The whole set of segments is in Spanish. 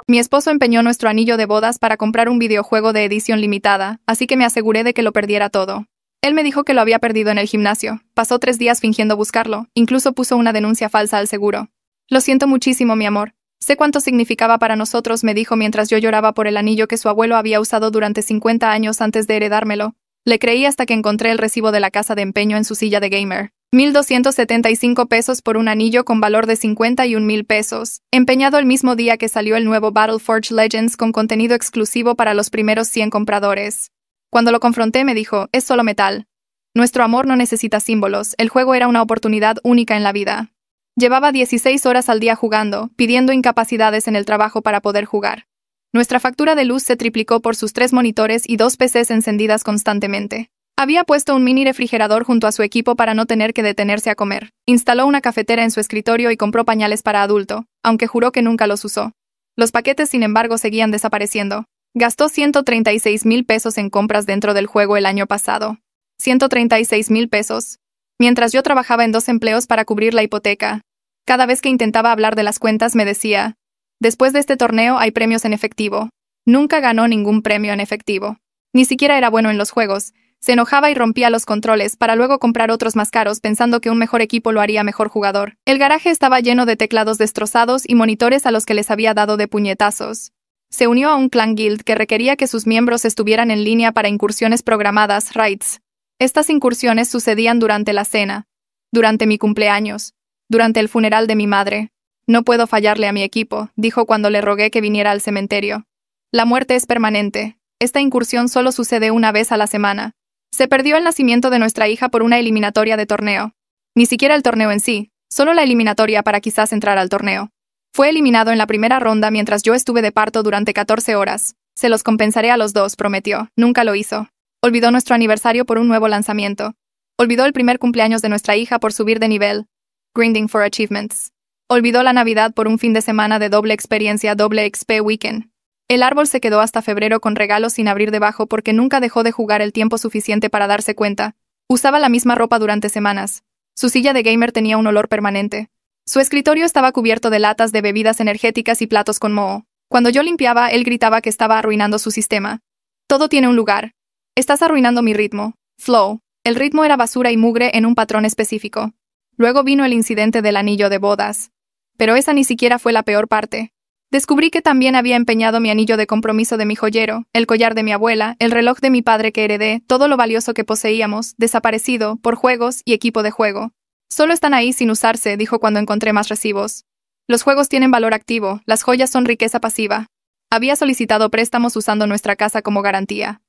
Mi esposo empeñó nuestro anillo de bodas para comprar un videojuego de edición limitada, así que me aseguré de que lo perdiera todo. Él me dijo que lo había perdido en el gimnasio. Pasó 3 días fingiendo buscarlo, incluso puso una denuncia falsa al seguro. Lo siento muchísimo, mi amor. Sé cuánto significaba para nosotros, me dijo mientras yo lloraba por el anillo que su abuelo había usado durante 50 años antes de heredármelo. Le creí hasta que encontré el recibo de la casa de empeño en su silla de gamer. 1,275 pesos por un anillo con valor de 51,000 pesos, empeñado el mismo día que salió el nuevo Battleforge Legends con contenido exclusivo para los primeros 100 compradores. Cuando lo confronté me dijo, es solo metal. Nuestro amor no necesita símbolos, el juego era una oportunidad única en la vida. Llevaba 16 horas al día jugando, pidiendo incapacidades en el trabajo para poder jugar. Nuestra factura de luz se triplicó por sus 3 monitores y 2 PCs encendidas constantemente. Había puesto un mini refrigerador junto a su equipo para no tener que detenerse a comer. Instaló una cafetera en su escritorio y compró pañales para adulto, aunque juró que nunca los usó. Los paquetes, sin embargo, seguían desapareciendo. Gastó 136,000 pesos en compras dentro del juego el año pasado. 136,000 pesos. Mientras yo trabajaba en 2 empleos para cubrir la hipoteca. Cada vez que intentaba hablar de las cuentas me decía, después de este torneo hay premios en efectivo. Nunca ganó ningún premio en efectivo. Ni siquiera era bueno en los juegos. Se enojaba y rompía los controles para luego comprar otros más caros pensando que un mejor equipo lo haría mejor jugador. El garaje estaba lleno de teclados destrozados y monitores a los que les había dado de puñetazos. Se unió a un clan guild que requería que sus miembros estuvieran en línea para incursiones programadas, raids. Estas incursiones sucedían durante la cena, durante mi cumpleaños, durante el funeral de mi madre. No puedo fallarle a mi equipo, dijo cuando le rogué que viniera al cementerio. La muerte es permanente. Esta incursión solo sucede una vez a la semana. Se perdió el nacimiento de nuestra hija por una eliminatoria de torneo. Ni siquiera el torneo en sí, solo la eliminatoria para quizás entrar al torneo. Fue eliminado en la primera ronda mientras yo estuve de parto durante 14 horas. Se los compensaré a los dos, prometió. Nunca lo hizo. Olvidó nuestro aniversario por un nuevo lanzamiento. Olvidó el primer cumpleaños de nuestra hija por subir de nivel. Grinding for Achievements. Olvidó la Navidad por un fin de semana de doble experiencia, doble XP Weekend. El árbol se quedó hasta febrero con regalos sin abrir debajo porque nunca dejó de jugar el tiempo suficiente para darse cuenta. Usaba la misma ropa durante semanas. Su silla de gamer tenía un olor permanente. Su escritorio estaba cubierto de latas de bebidas energéticas y platos con moho. Cuando yo limpiaba, él gritaba que estaba arruinando su sistema. Todo tiene un lugar. Estás arruinando mi ritmo. Flow. El ritmo era basura y mugre en un patrón específico. Luego vino el incidente del anillo de bodas. Pero esa ni siquiera fue la peor parte. Descubrí que también había empeñado mi anillo de compromiso de mi joyero, el collar de mi abuela, el reloj de mi padre que heredé, todo lo valioso que poseíamos, desaparecido, por juegos y equipo de juego. Solo están ahí sin usarse, dijo cuando encontré más recibos. Los juegos tienen valor activo, las joyas son riqueza pasiva. Había solicitado préstamos usando nuestra casa como garantía.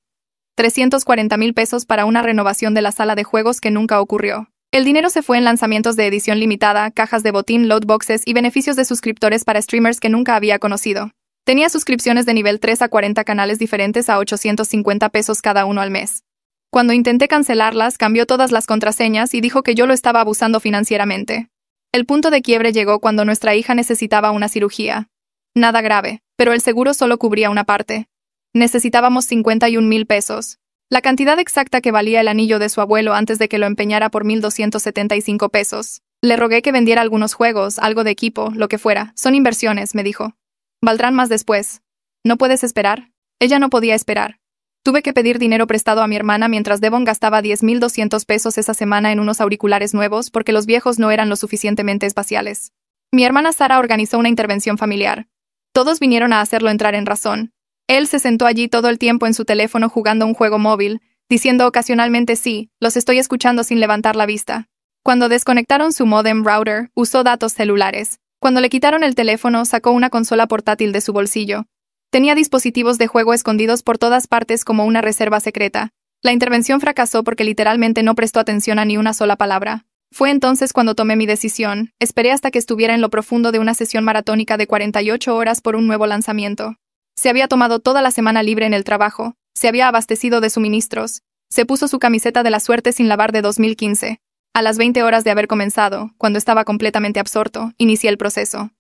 340,000 pesos para una renovación de la sala de juegos que nunca ocurrió. El dinero se fue en lanzamientos de edición limitada, cajas de botín, loot boxes y beneficios de suscriptores para streamers que nunca había conocido. Tenía suscripciones de nivel 3 a 40 canales diferentes a 850 pesos cada uno al mes. Cuando intenté cancelarlas, cambió todas las contraseñas y dijo que yo lo estaba abusando financieramente. El punto de quiebre llegó cuando nuestra hija necesitaba una cirugía. Nada grave, pero el seguro solo cubría una parte. Necesitábamos 51,000 pesos. La cantidad exacta que valía el anillo de su abuelo antes de que lo empeñara por 1,275 pesos. Le rogué que vendiera algunos juegos, algo de equipo, lo que fuera. Son inversiones, me dijo. Valdrán más después. ¿No puedes esperar? Ella no podía esperar. Tuve que pedir dinero prestado a mi hermana mientras Devon gastaba 10,200 pesos esa semana en unos auriculares nuevos porque los viejos no eran lo suficientemente espaciales. Mi hermana Sara organizó una intervención familiar. Todos vinieron a hacerlo entrar en razón. Él se sentó allí todo el tiempo en su teléfono jugando un juego móvil, diciendo ocasionalmente sí, los estoy escuchando sin levantar la vista. Cuando desconectaron su modem router, usó datos celulares. Cuando le quitaron el teléfono, sacó una consola portátil de su bolsillo. Tenía dispositivos de juego escondidos por todas partes como una reserva secreta. La intervención fracasó porque literalmente no prestó atención a ni una sola palabra. Fue entonces cuando tomé mi decisión. Esperé hasta que estuviera en lo profundo de una sesión maratónica de 48 horas por un nuevo lanzamiento. Se había tomado toda la semana libre en el trabajo, se había abastecido de suministros, se puso su camiseta de la suerte sin lavar de 2015. A las 20 horas de haber comenzado, cuando estaba completamente absorto, inicié el proceso.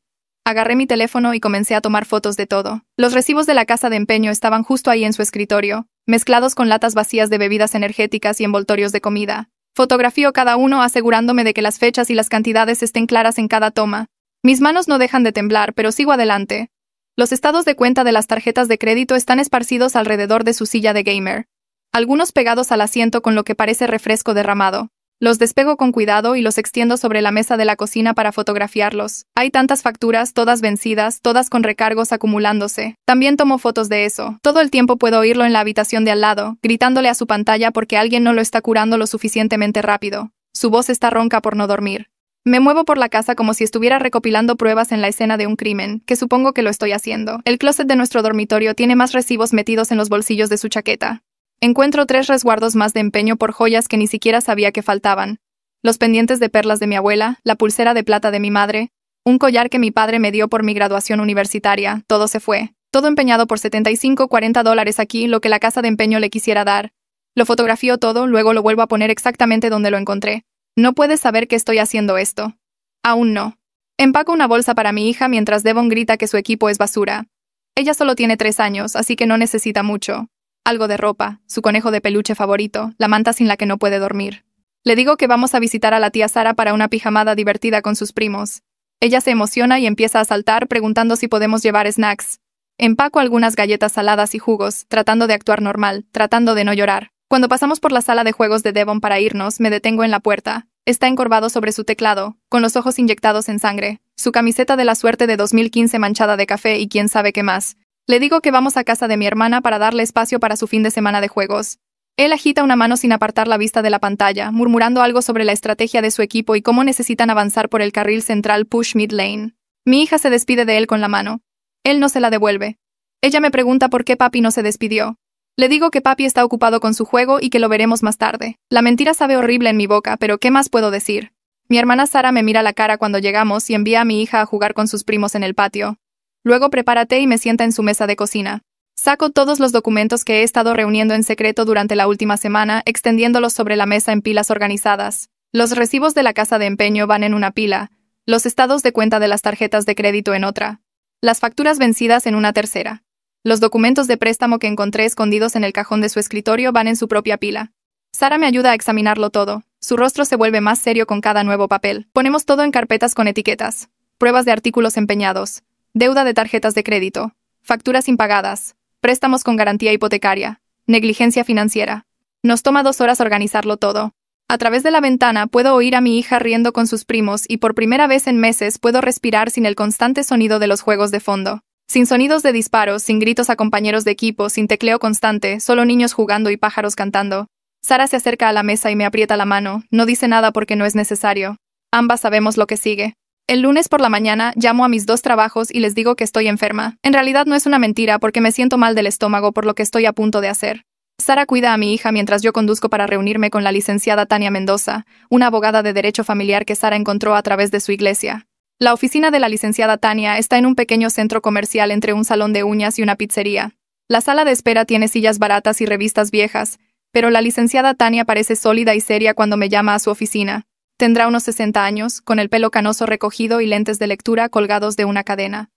Agarré mi teléfono y comencé a tomar fotos de todo. Los recibos de la casa de empeño estaban justo ahí en su escritorio, mezclados con latas vacías de bebidas energéticas y envoltorios de comida. Fotografío cada uno asegurándome de que las fechas y las cantidades estén claras en cada toma. Mis manos no dejan de temblar, pero sigo adelante. Los estados de cuenta de las tarjetas de crédito están esparcidos alrededor de su silla de gamer. Algunos pegados al asiento con lo que parece refresco derramado. Los despego con cuidado y los extiendo sobre la mesa de la cocina para fotografiarlos. Hay tantas facturas, todas vencidas, todas con recargos acumulándose. También tomo fotos de eso. Todo el tiempo puedo oírlo en la habitación de al lado, gritándole a su pantalla porque alguien no lo está curando lo suficientemente rápido. Su voz está ronca por no dormir. Me muevo por la casa como si estuviera recopilando pruebas en la escena de un crimen, que supongo que lo estoy haciendo. El closet de nuestro dormitorio tiene más recibos metidos en los bolsillos de su chaqueta. Encuentro 3 resguardos más de empeño por joyas que ni siquiera sabía que faltaban. Los pendientes de perlas de mi abuela, la pulsera de plata de mi madre, un collar que mi padre me dio por mi graduación universitaria, todo se fue. Todo empeñado por $75-40 aquí, lo que la casa de empeño le quisiera dar. Lo fotografío todo, luego lo vuelvo a poner exactamente donde lo encontré. No puedes saber que estoy haciendo esto. Aún no. Empaco una bolsa para mi hija mientras Devon grita que su equipo es basura. Ella solo tiene 3 años, así que no necesita mucho. Algo de ropa, su conejo de peluche favorito, la manta sin la que no puede dormir. Le digo que vamos a visitar a la tía Sara para una pijamada divertida con sus primos. Ella se emociona y empieza a saltar preguntando si podemos llevar snacks. Empaco algunas galletas saladas y jugos, tratando de actuar normal, tratando de no llorar. Cuando pasamos por la sala de juegos de Devon para irnos, me detengo en la puerta. Está encorvado sobre su teclado, con los ojos inyectados en sangre, su camiseta de la suerte de 2015 manchada de café y quién sabe qué más. Le digo que vamos a casa de mi hermana para darle espacio para su fin de semana de juegos. Él agita una mano sin apartar la vista de la pantalla, murmurando algo sobre la estrategia de su equipo y cómo necesitan avanzar por el carril central push mid lane. Mi hija se despide de él con la mano. Él no se la devuelve. Ella me pregunta por qué papi no se despidió. Le digo que papi está ocupado con su juego y que lo veremos más tarde. La mentira sabe horrible en mi boca, pero ¿qué más puedo decir? Mi hermana Sara me mira la cara cuando llegamos y envía a mi hija a jugar con sus primos en el patio. Luego prepara té y me sienta en su mesa de cocina. Saco todos los documentos que he estado reuniendo en secreto durante la última semana, extendiéndolos sobre la mesa en pilas organizadas. Los recibos de la casa de empeño van en una pila, los estados de cuenta de las tarjetas de crédito en otra, las facturas vencidas en una tercera. Los documentos de préstamo que encontré escondidos en el cajón de su escritorio van en su propia pila. Sara me ayuda a examinarlo todo. Su rostro se vuelve más serio con cada nuevo papel. Ponemos todo en carpetas con etiquetas. Pruebas de artículos empeñados. Deuda de tarjetas de crédito. Facturas impagadas. Préstamos con garantía hipotecaria. Negligencia financiera. Nos toma 2 horas organizarlo todo. A través de la ventana puedo oír a mi hija riendo con sus primos y por primera vez en meses puedo respirar sin el constante sonido de los juegos de fondo. Sin sonidos de disparos, sin gritos a compañeros de equipo, sin tecleo constante, solo niños jugando y pájaros cantando. Sara se acerca a la mesa y me aprieta la mano, no dice nada porque no es necesario. Ambas sabemos lo que sigue. El lunes por la mañana llamo a mis 2 trabajos y les digo que estoy enferma. En realidad no es una mentira porque me siento mal del estómago por lo que estoy a punto de hacer. Sara cuida a mi hija mientras yo conduzco para reunirme con la licenciada Tania Mendoza, una abogada de derecho familiar que Sara encontró a través de su iglesia. La oficina de la licenciada Tania está en un pequeño centro comercial entre un salón de uñas y una pizzería. La sala de espera tiene sillas baratas y revistas viejas, pero la licenciada Tania parece sólida y seria cuando me llama a su oficina. Tendrá unos 60 años, con el pelo canoso recogido y lentes de lectura colgados de una cadena.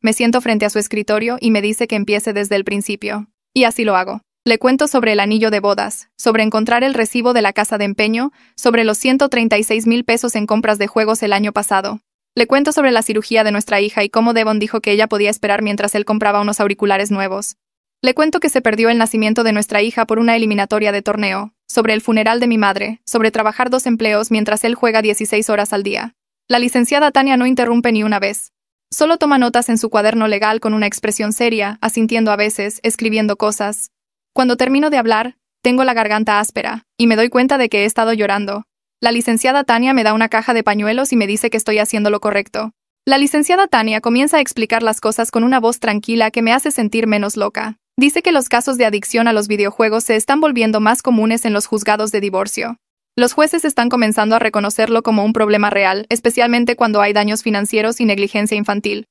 Me siento frente a su escritorio y me dice que empiece desde el principio. Y así lo hago. Le cuento sobre el anillo de bodas, sobre encontrar el recibo de la casa de empeño, sobre los 136,000 pesos en compras de juegos el año pasado. Le cuento sobre la cirugía de nuestra hija y cómo Devon dijo que ella podía esperar mientras él compraba unos auriculares nuevos. Le cuento que se perdió el nacimiento de nuestra hija por una eliminatoria de torneo, sobre el funeral de mi madre, sobre trabajar 2 empleos mientras él juega 16 horas al día. La licenciada Tania no interrumpe ni una vez. Solo toma notas en su cuaderno legal con una expresión seria, asintiendo a veces, escribiendo cosas. Cuando termino de hablar, tengo la garganta áspera, y me doy cuenta de que he estado llorando. La licenciada Tania me da una caja de pañuelos y me dice que estoy haciendo lo correcto. La licenciada Tania comienza a explicar las cosas con una voz tranquila que me hace sentir menos loca. Dice que los casos de adicción a los videojuegos se están volviendo más comunes en los juzgados de divorcio. Los jueces están comenzando a reconocerlo como un problema real, especialmente cuando hay daños financieros y negligencia infantil.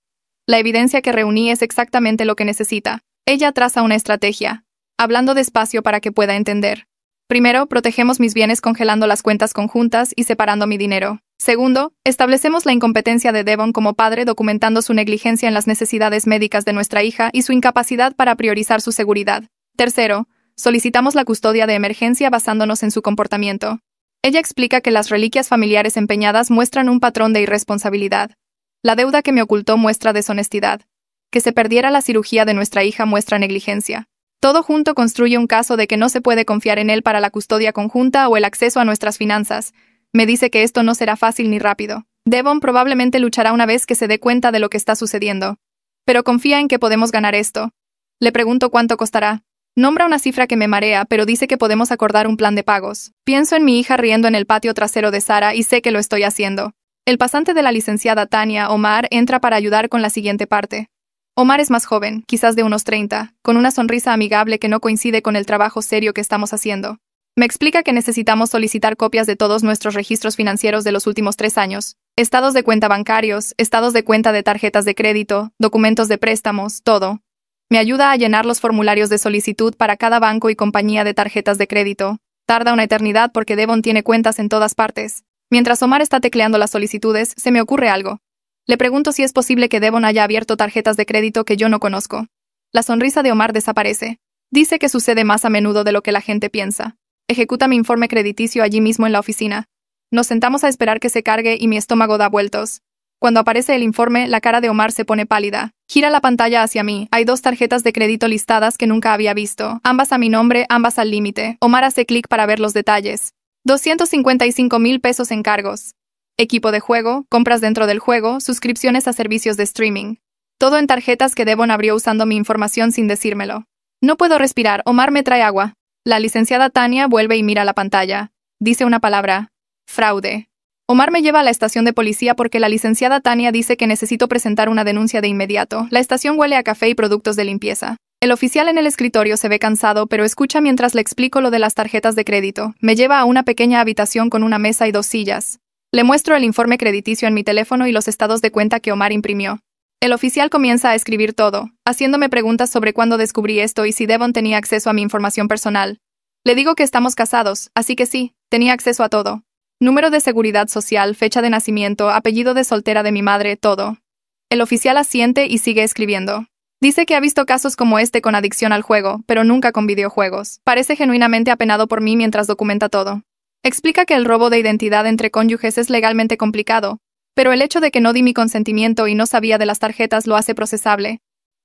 La evidencia que reuní es exactamente lo que necesita. Ella traza una estrategia, hablando despacio para que pueda entender. Primero, protegemos mis bienes congelando las cuentas conjuntas y separando mi dinero. Segundo, establecemos la incompetencia de Devon como padre documentando su negligencia en las necesidades médicas de nuestra hija y su incapacidad para priorizar su seguridad. Tercero, solicitamos la custodia de emergencia basándonos en su comportamiento. Ella explica que las reliquias familiares empeñadas muestran un patrón de irresponsabilidad. La deuda que me ocultó muestra deshonestidad. Que se perdiera la cirugía de nuestra hija muestra negligencia. Todo junto construye un caso de que no se puede confiar en él para la custodia conjunta o el acceso a nuestras finanzas. Me dice que esto no será fácil ni rápido. Devon probablemente luchará una vez que se dé cuenta de lo que está sucediendo. Pero confía en que podemos ganar esto. Le pregunto cuánto costará. Nombra una cifra que me marea, pero dice que podemos acordar un plan de pagos. Pienso en mi hija riendo en el patio trasero de Sara y sé que lo estoy haciendo. El pasante de la licenciada Tania, Omar, entra para ayudar con la siguiente parte. Omar es más joven, quizás de unos 30, con una sonrisa amigable que no coincide con el trabajo serio que estamos haciendo. Me explica que necesitamos solicitar copias de todos nuestros registros financieros de los últimos 3 años, estados de cuenta bancarios, estados de cuenta de tarjetas de crédito, documentos de préstamos, todo. Me ayuda a llenar los formularios de solicitud para cada banco y compañía de tarjetas de crédito. Tarda una eternidad porque Devon tiene cuentas en todas partes. Mientras Omar está tecleando las solicitudes, se me ocurre algo. Le pregunto si es posible que Devon haya abierto tarjetas de crédito que yo no conozco. La sonrisa de Omar desaparece. Dice que sucede más a menudo de lo que la gente piensa. Ejecuta mi informe crediticio allí mismo en la oficina. Nos sentamos a esperar que se cargue y mi estómago da vueltos. Cuando aparece el informe, la cara de Omar se pone pálida. Gira la pantalla hacia mí. Hay 2 tarjetas de crédito listadas que nunca había visto. Ambas a mi nombre, ambas al límite. Omar hace clic para ver los detalles. 255,000 pesos en cargos. Equipo de juego, compras dentro del juego, suscripciones a servicios de streaming. Todo en tarjetas que Devon abrió usando mi información sin decírmelo. No puedo respirar. Omar me trae agua. La licenciada Tania vuelve y mira la pantalla. Dice una palabra. Fraude. Omar me lleva a la estación de policía porque la licenciada Tania dice que necesito presentar una denuncia de inmediato. La estación huele a café y productos de limpieza. El oficial en el escritorio se ve cansado, pero escucha mientras le explico lo de las tarjetas de crédito. Me lleva a una pequeña habitación con una mesa y 2 sillas. Le muestro el informe crediticio en mi teléfono y los estados de cuenta que Omar imprimió. El oficial comienza a escribir todo, haciéndome preguntas sobre cuándo descubrí esto y si Devon tenía acceso a mi información personal. Le digo que estamos casados, así que sí, tenía acceso a todo. Número de seguridad social, fecha de nacimiento, apellido de soltera de mi madre, todo. El oficial asiente y sigue escribiendo. Dice que ha visto casos como este con adicción al juego, pero nunca con videojuegos. Parece genuinamente apenado por mí mientras documenta todo. Explica que el robo de identidad entre cónyuges es legalmente complicado, pero el hecho de que no di mi consentimiento y no sabía de las tarjetas lo hace procesable.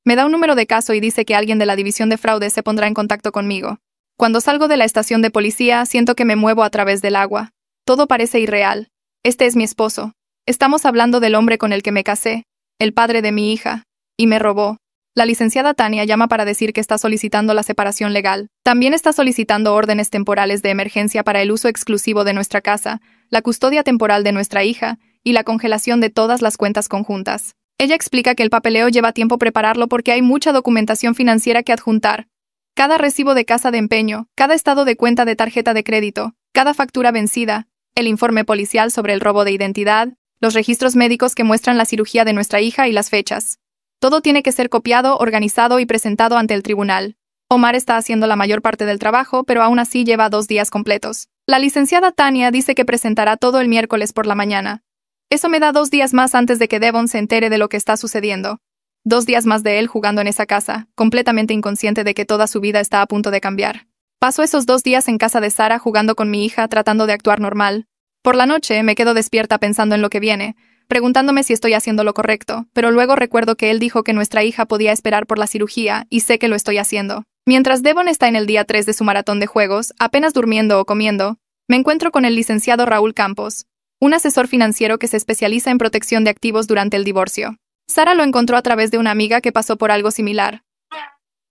Me da un número de caso y dice que alguien de la división de fraude se pondrá en contacto conmigo. Cuando salgo de la estación de policía, siento que me muevo a través del agua. Todo parece irreal. Este es mi esposo. Estamos hablando del hombre con el que me casé, el padre de mi hija, y me robó. La licenciada Tania llama para decir que está solicitando la separación legal. También está solicitando órdenes temporales de emergencia para el uso exclusivo de nuestra casa, la custodia temporal de nuestra hija y la congelación de todas las cuentas conjuntas. Ella explica que el papeleo lleva tiempo prepararlo porque hay mucha documentación financiera que adjuntar. Cada recibo de casa de empeño, cada estado de cuenta de tarjeta de crédito, cada factura vencida, el informe policial sobre el robo de identidad, los registros médicos que muestran la cirugía de nuestra hija y las fechas. Todo tiene que ser copiado, organizado y presentado ante el tribunal. Omar está haciendo la mayor parte del trabajo, pero aún así lleva 2 días completos. La licenciada Tania dice que presentará todo el miércoles por la mañana. Eso me da 2 días más antes de que Devon se entere de lo que está sucediendo. 2 días más de él jugando en esa casa, completamente inconsciente de que toda su vida está a punto de cambiar. Paso esos 2 días en casa de Sara jugando con mi hija, tratando de actuar normal. Por la noche me quedo despierta pensando en lo que viene, preguntándome si estoy haciendo lo correcto, pero luego recuerdo que él dijo que nuestra hija podía esperar por la cirugía, y sé que lo estoy haciendo. Mientras Devon está en el día 3 de su maratón de juegos, apenas durmiendo o comiendo, me encuentro con el licenciado Raúl Campos, un asesor financiero que se especializa en protección de activos durante el divorcio. Sara lo encontró a través de una amiga que pasó por algo similar.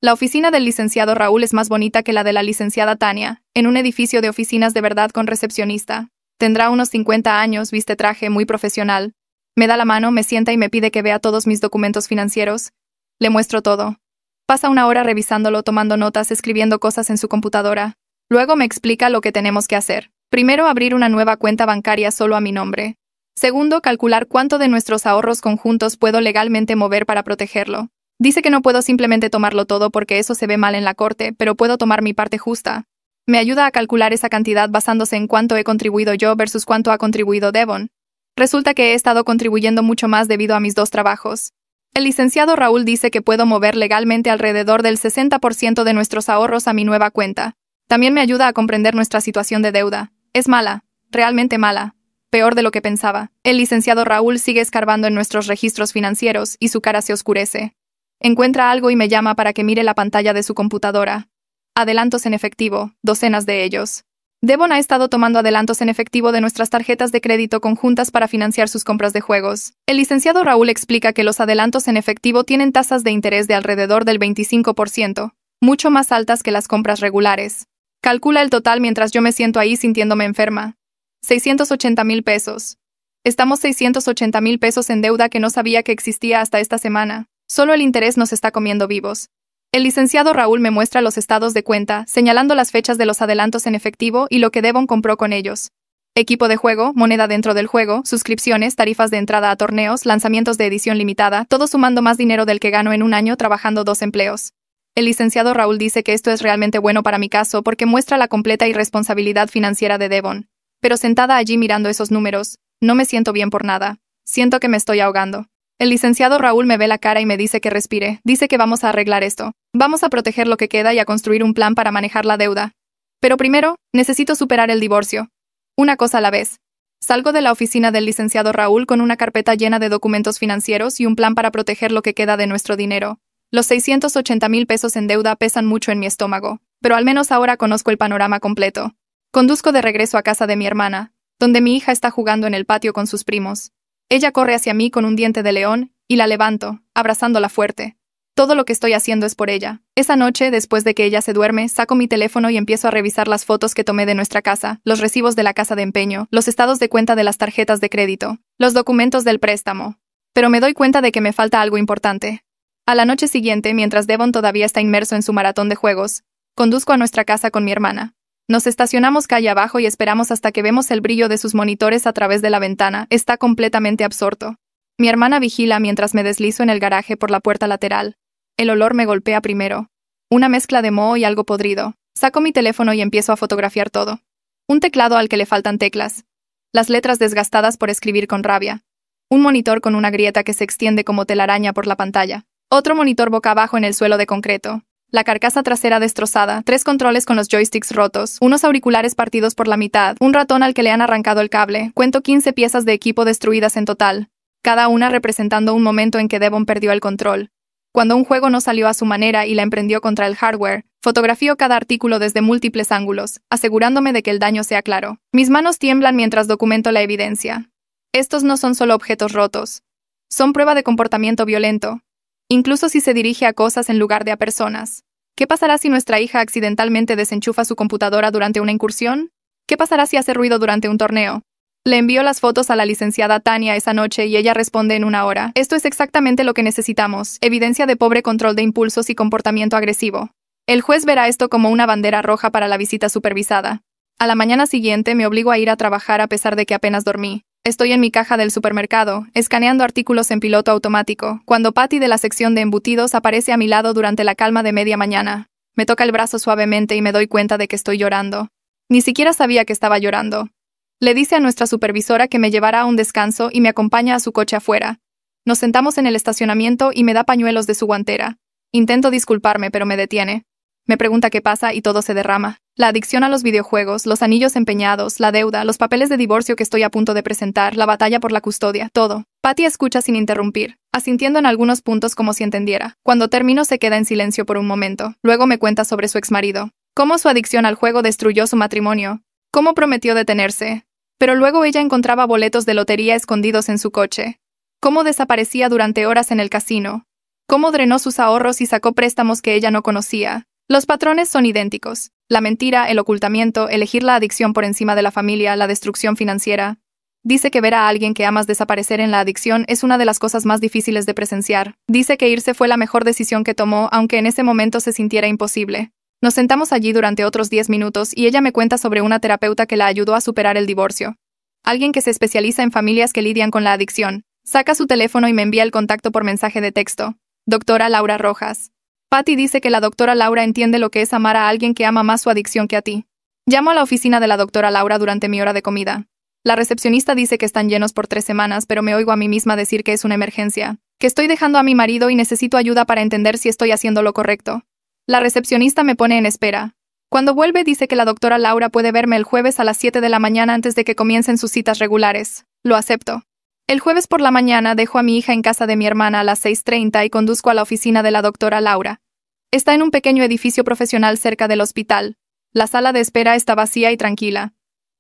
La oficina del licenciado Raúl es más bonita que la de la licenciada Tania, en un edificio de oficinas de verdad con recepcionista. Tendrá unos 50 años, viste traje muy profesional. Me da la mano, me sienta y me pide que vea todos mis documentos financieros. Le muestro todo. Pasa una hora revisándolo, tomando notas, escribiendo cosas en su computadora. Luego me explica lo que tenemos que hacer. Primero, abrir una nueva cuenta bancaria solo a mi nombre. Segundo, calcular cuánto de nuestros ahorros conjuntos puedo legalmente mover para protegerlo. Dice que no puedo simplemente tomarlo todo porque eso se ve mal en la corte, pero puedo tomar mi parte justa. Me ayuda a calcular esa cantidad basándose en cuánto he contribuido yo versus cuánto ha contribuido Devon. Resulta que he estado contribuyendo mucho más debido a mis 2 trabajos. El licenciado Raúl dice que puedo mover legalmente alrededor del 60% de nuestros ahorros a mi nueva cuenta. También me ayuda a comprender nuestra situación de deuda. Es mala, realmente mala. Peor de lo que pensaba. El licenciado Raúl sigue escarbando en nuestros registros financieros y su cara se oscurece. Encuentra algo y me llama para que mire la pantalla de su computadora. Adelantos en efectivo, docenas de ellos. Devon ha estado tomando adelantos en efectivo de nuestras tarjetas de crédito conjuntas para financiar sus compras de juegos. El licenciado Raúl explica que los adelantos en efectivo tienen tasas de interés de alrededor del 25%, mucho más altas que las compras regulares. Calcula el total mientras yo me siento ahí sintiéndome enferma. 680,000 pesos. Estamos 680,000 pesos en deuda que no sabía que existía hasta esta semana. Solo el interés nos está comiendo vivos. El licenciado Raúl me muestra los estados de cuenta, señalando las fechas de los adelantos en efectivo y lo que Devon compró con ellos. Equipo de juego, moneda dentro del juego, suscripciones, tarifas de entrada a torneos, lanzamientos de edición limitada, todo sumando más dinero del que gano en un año trabajando 2 empleos. El licenciado Raúl dice que esto es realmente bueno para mi caso porque muestra la completa irresponsabilidad financiera de Devon. Pero sentada allí mirando esos números, no me siento bien por nada. Siento que me estoy ahogando. El licenciado Raúl me ve la cara y me dice que respire. Dice que vamos a arreglar esto. Vamos a proteger lo que queda y a construir un plan para manejar la deuda. Pero primero, necesito superar el divorcio. Una cosa a la vez. Salgo de la oficina del licenciado Raúl con una carpeta llena de documentos financieros y un plan para proteger lo que queda de nuestro dinero. Los 680,000 pesos en deuda pesan mucho en mi estómago, pero al menos ahora conozco el panorama completo. Conduzco de regreso a casa de mi hermana, donde mi hija está jugando en el patio con sus primos. Ella corre hacia mí con un diente de león, y la levanto, abrazándola fuerte. Todo lo que estoy haciendo es por ella. Esa noche, después de que ella se duerme, saco mi teléfono y empiezo a revisar las fotos que tomé de nuestra casa, los recibos de la casa de empeño, los estados de cuenta de las tarjetas de crédito, los documentos del préstamo. Pero me doy cuenta de que me falta algo importante. A la noche siguiente, mientras Devon todavía está inmerso en su maratón de juegos, conduzco a nuestra casa con mi hermana. Nos estacionamos calle abajo y esperamos hasta que vemos el brillo de sus monitores a través de la ventana. Está completamente absorto. Mi hermana vigila mientras me deslizo en el garaje por la puerta lateral. El olor me golpea primero. Una mezcla de moho y algo podrido. Saco mi teléfono y empiezo a fotografiar todo. Un teclado al que le faltan teclas. Las letras desgastadas por escribir con rabia. Un monitor con una grieta que se extiende como telaraña por la pantalla. Otro monitor boca abajo en el suelo de concreto. La carcasa trasera destrozada, 3 controles con los joysticks rotos, unos auriculares partidos por la mitad, un ratón al que le han arrancado el cable. Cuento 15 piezas de equipo destruidas en total, cada una representando un momento en que Devon perdió el control. Cuando un juego no salió a su manera y la emprendió contra el hardware, fotografío cada artículo desde múltiples ángulos, asegurándome de que el daño sea claro. Mis manos tiemblan mientras documento la evidencia. Estos no son solo objetos rotos. Son prueba de comportamiento violento. Incluso si se dirige a cosas en lugar de a personas. ¿Qué pasará si nuestra hija accidentalmente desenchufa su computadora durante una incursión? ¿Qué pasará si hace ruido durante un torneo? Le envío las fotos a la licenciada Tania esa noche y ella responde en 1 hora. Esto es exactamente lo que necesitamos, evidencia de pobre control de impulsos y comportamiento agresivo. El juez verá esto como una bandera roja para la visita supervisada. A la mañana siguiente me obligo a ir a trabajar a pesar de que apenas dormí. Estoy en mi caja del supermercado, escaneando artículos en piloto automático, cuando Patty de la sección de embutidos aparece a mi lado durante la calma de media mañana. Me toca el brazo suavemente y me doy cuenta de que estoy llorando. Ni siquiera sabía que estaba llorando. Le dice a nuestra supervisora que me llevará a un descanso y me acompaña a su coche afuera. Nos sentamos en el estacionamiento y me da pañuelos de su guantera. Intento disculparme, pero me detiene. Me pregunta qué pasa y todo se derrama. La adicción a los videojuegos, los anillos empeñados, la deuda, los papeles de divorcio que estoy a punto de presentar, la batalla por la custodia, todo. Patty escucha sin interrumpir, asintiendo en algunos puntos como si entendiera. Cuando termino se queda en silencio por un momento. Luego me cuenta sobre su exmarido. Cómo su adicción al juego destruyó su matrimonio. Cómo prometió detenerse. Pero luego ella encontraba boletos de lotería escondidos en su coche. Cómo desaparecía durante horas en el casino. Cómo drenó sus ahorros y sacó préstamos que ella no conocía. Los patrones son idénticos. La mentira, el ocultamiento, elegir la adicción por encima de la familia, la destrucción financiera. Dice que ver a alguien que amas desaparecer en la adicción es una de las cosas más difíciles de presenciar. Dice que irse fue la mejor decisión que tomó, aunque en ese momento se sintiera imposible. Nos sentamos allí durante otros 10 minutos y ella me cuenta sobre una terapeuta que la ayudó a superar el divorcio. Alguien que se especializa en familias que lidian con la adicción. Saca su teléfono y me envía el contacto por mensaje de texto. Doctora Laura Rojas. Patty dice que la doctora Laura entiende lo que es amar a alguien que ama más su adicción que a ti. Llamo a la oficina de la doctora Laura durante mi hora de comida. La recepcionista dice que están llenos por 3 semanas, pero me oigo a mí misma decir que es una emergencia, que estoy dejando a mi marido y necesito ayuda para entender si estoy haciendo lo correcto. La recepcionista me pone en espera. Cuando vuelve dice que la doctora Laura puede verme el jueves a las 7 de la mañana antes de que comiencen sus citas regulares. Lo acepto. El jueves por la mañana dejo a mi hija en casa de mi hermana a las 6:30 y conduzco a la oficina de la doctora Laura. Está en un pequeño edificio profesional cerca del hospital. La sala de espera está vacía y tranquila.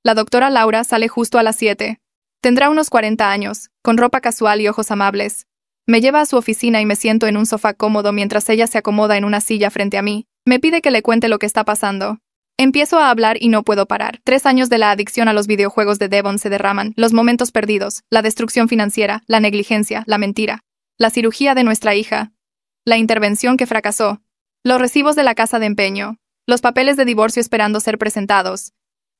La doctora Laura sale justo a las 7. Tendrá unos 40 años, con ropa casual y ojos amables. Me lleva a su oficina y me siento en un sofá cómodo mientras ella se acomoda en una silla frente a mí. Me pide que le cuente lo que está pasando. Empiezo a hablar y no puedo parar. 3 años de la adicción a los videojuegos de Devon se derraman, los momentos perdidos, la destrucción financiera, la negligencia, la mentira, la cirugía de nuestra hija, la intervención que fracasó, los recibos de la casa de empeño, los papeles de divorcio esperando ser presentados.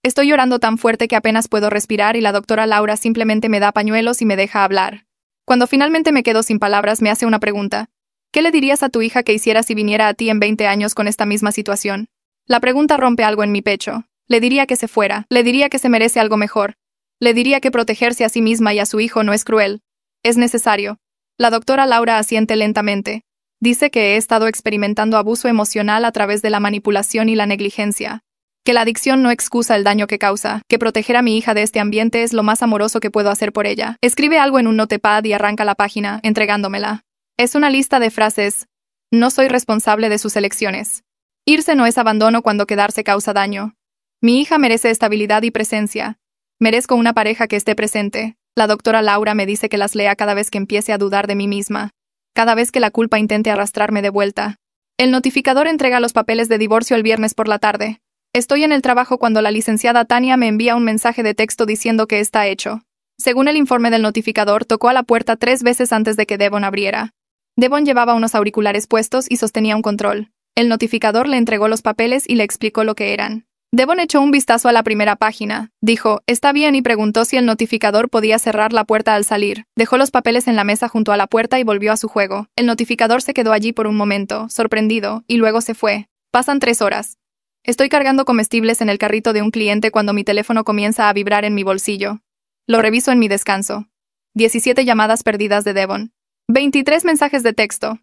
Estoy llorando tan fuerte que apenas puedo respirar y la doctora Laura simplemente me da pañuelos y me deja hablar. Cuando finalmente me quedo sin palabras, me hace una pregunta. ¿Qué le dirías a tu hija que hiciera si viniera a ti en 20 años con esta misma situación? La pregunta rompe algo en mi pecho. Le diría que se fuera, le diría que se merece algo mejor. Le diría que protegerse a sí misma y a su hijo no es cruel. Es necesario. La doctora Laura asiente lentamente. Dice que he estado experimentando abuso emocional a través de la manipulación y la negligencia. Que la adicción no excusa el daño que causa, que proteger a mi hija de este ambiente es lo más amoroso que puedo hacer por ella. Escribe algo en un notepad y arranca la página, entregándomela. Es una lista de frases. No soy responsable de sus elecciones. Irse no es abandono cuando quedarse causa daño. Mi hija merece estabilidad y presencia. Merezco una pareja que esté presente. La doctora Laura me dice que las lea cada vez que empiece a dudar de mí misma. Cada vez que la culpa intente arrastrarme de vuelta. El notificador entrega los papeles de divorcio el viernes por la tarde. Estoy en el trabajo cuando la licenciada Tania me envía un mensaje de texto diciendo que está hecho. Según el informe del notificador, tocó a la puerta 3 veces antes de que Devon abriera. Devon llevaba unos auriculares puestos y sostenía un control. El notificador le entregó los papeles y le explicó lo que eran. Devon echó un vistazo a la primera página. Dijo, «Está bien» y preguntó si el notificador podía cerrar la puerta al salir. Dejó los papeles en la mesa junto a la puerta y volvió a su juego. El notificador se quedó allí por un momento, sorprendido, y luego se fue. Pasan 3 horas. Estoy cargando comestibles en el carrito de un cliente cuando mi teléfono comienza a vibrar en mi bolsillo. Lo reviso en mi descanso. 17 llamadas perdidas de Devon. 23 mensajes de texto.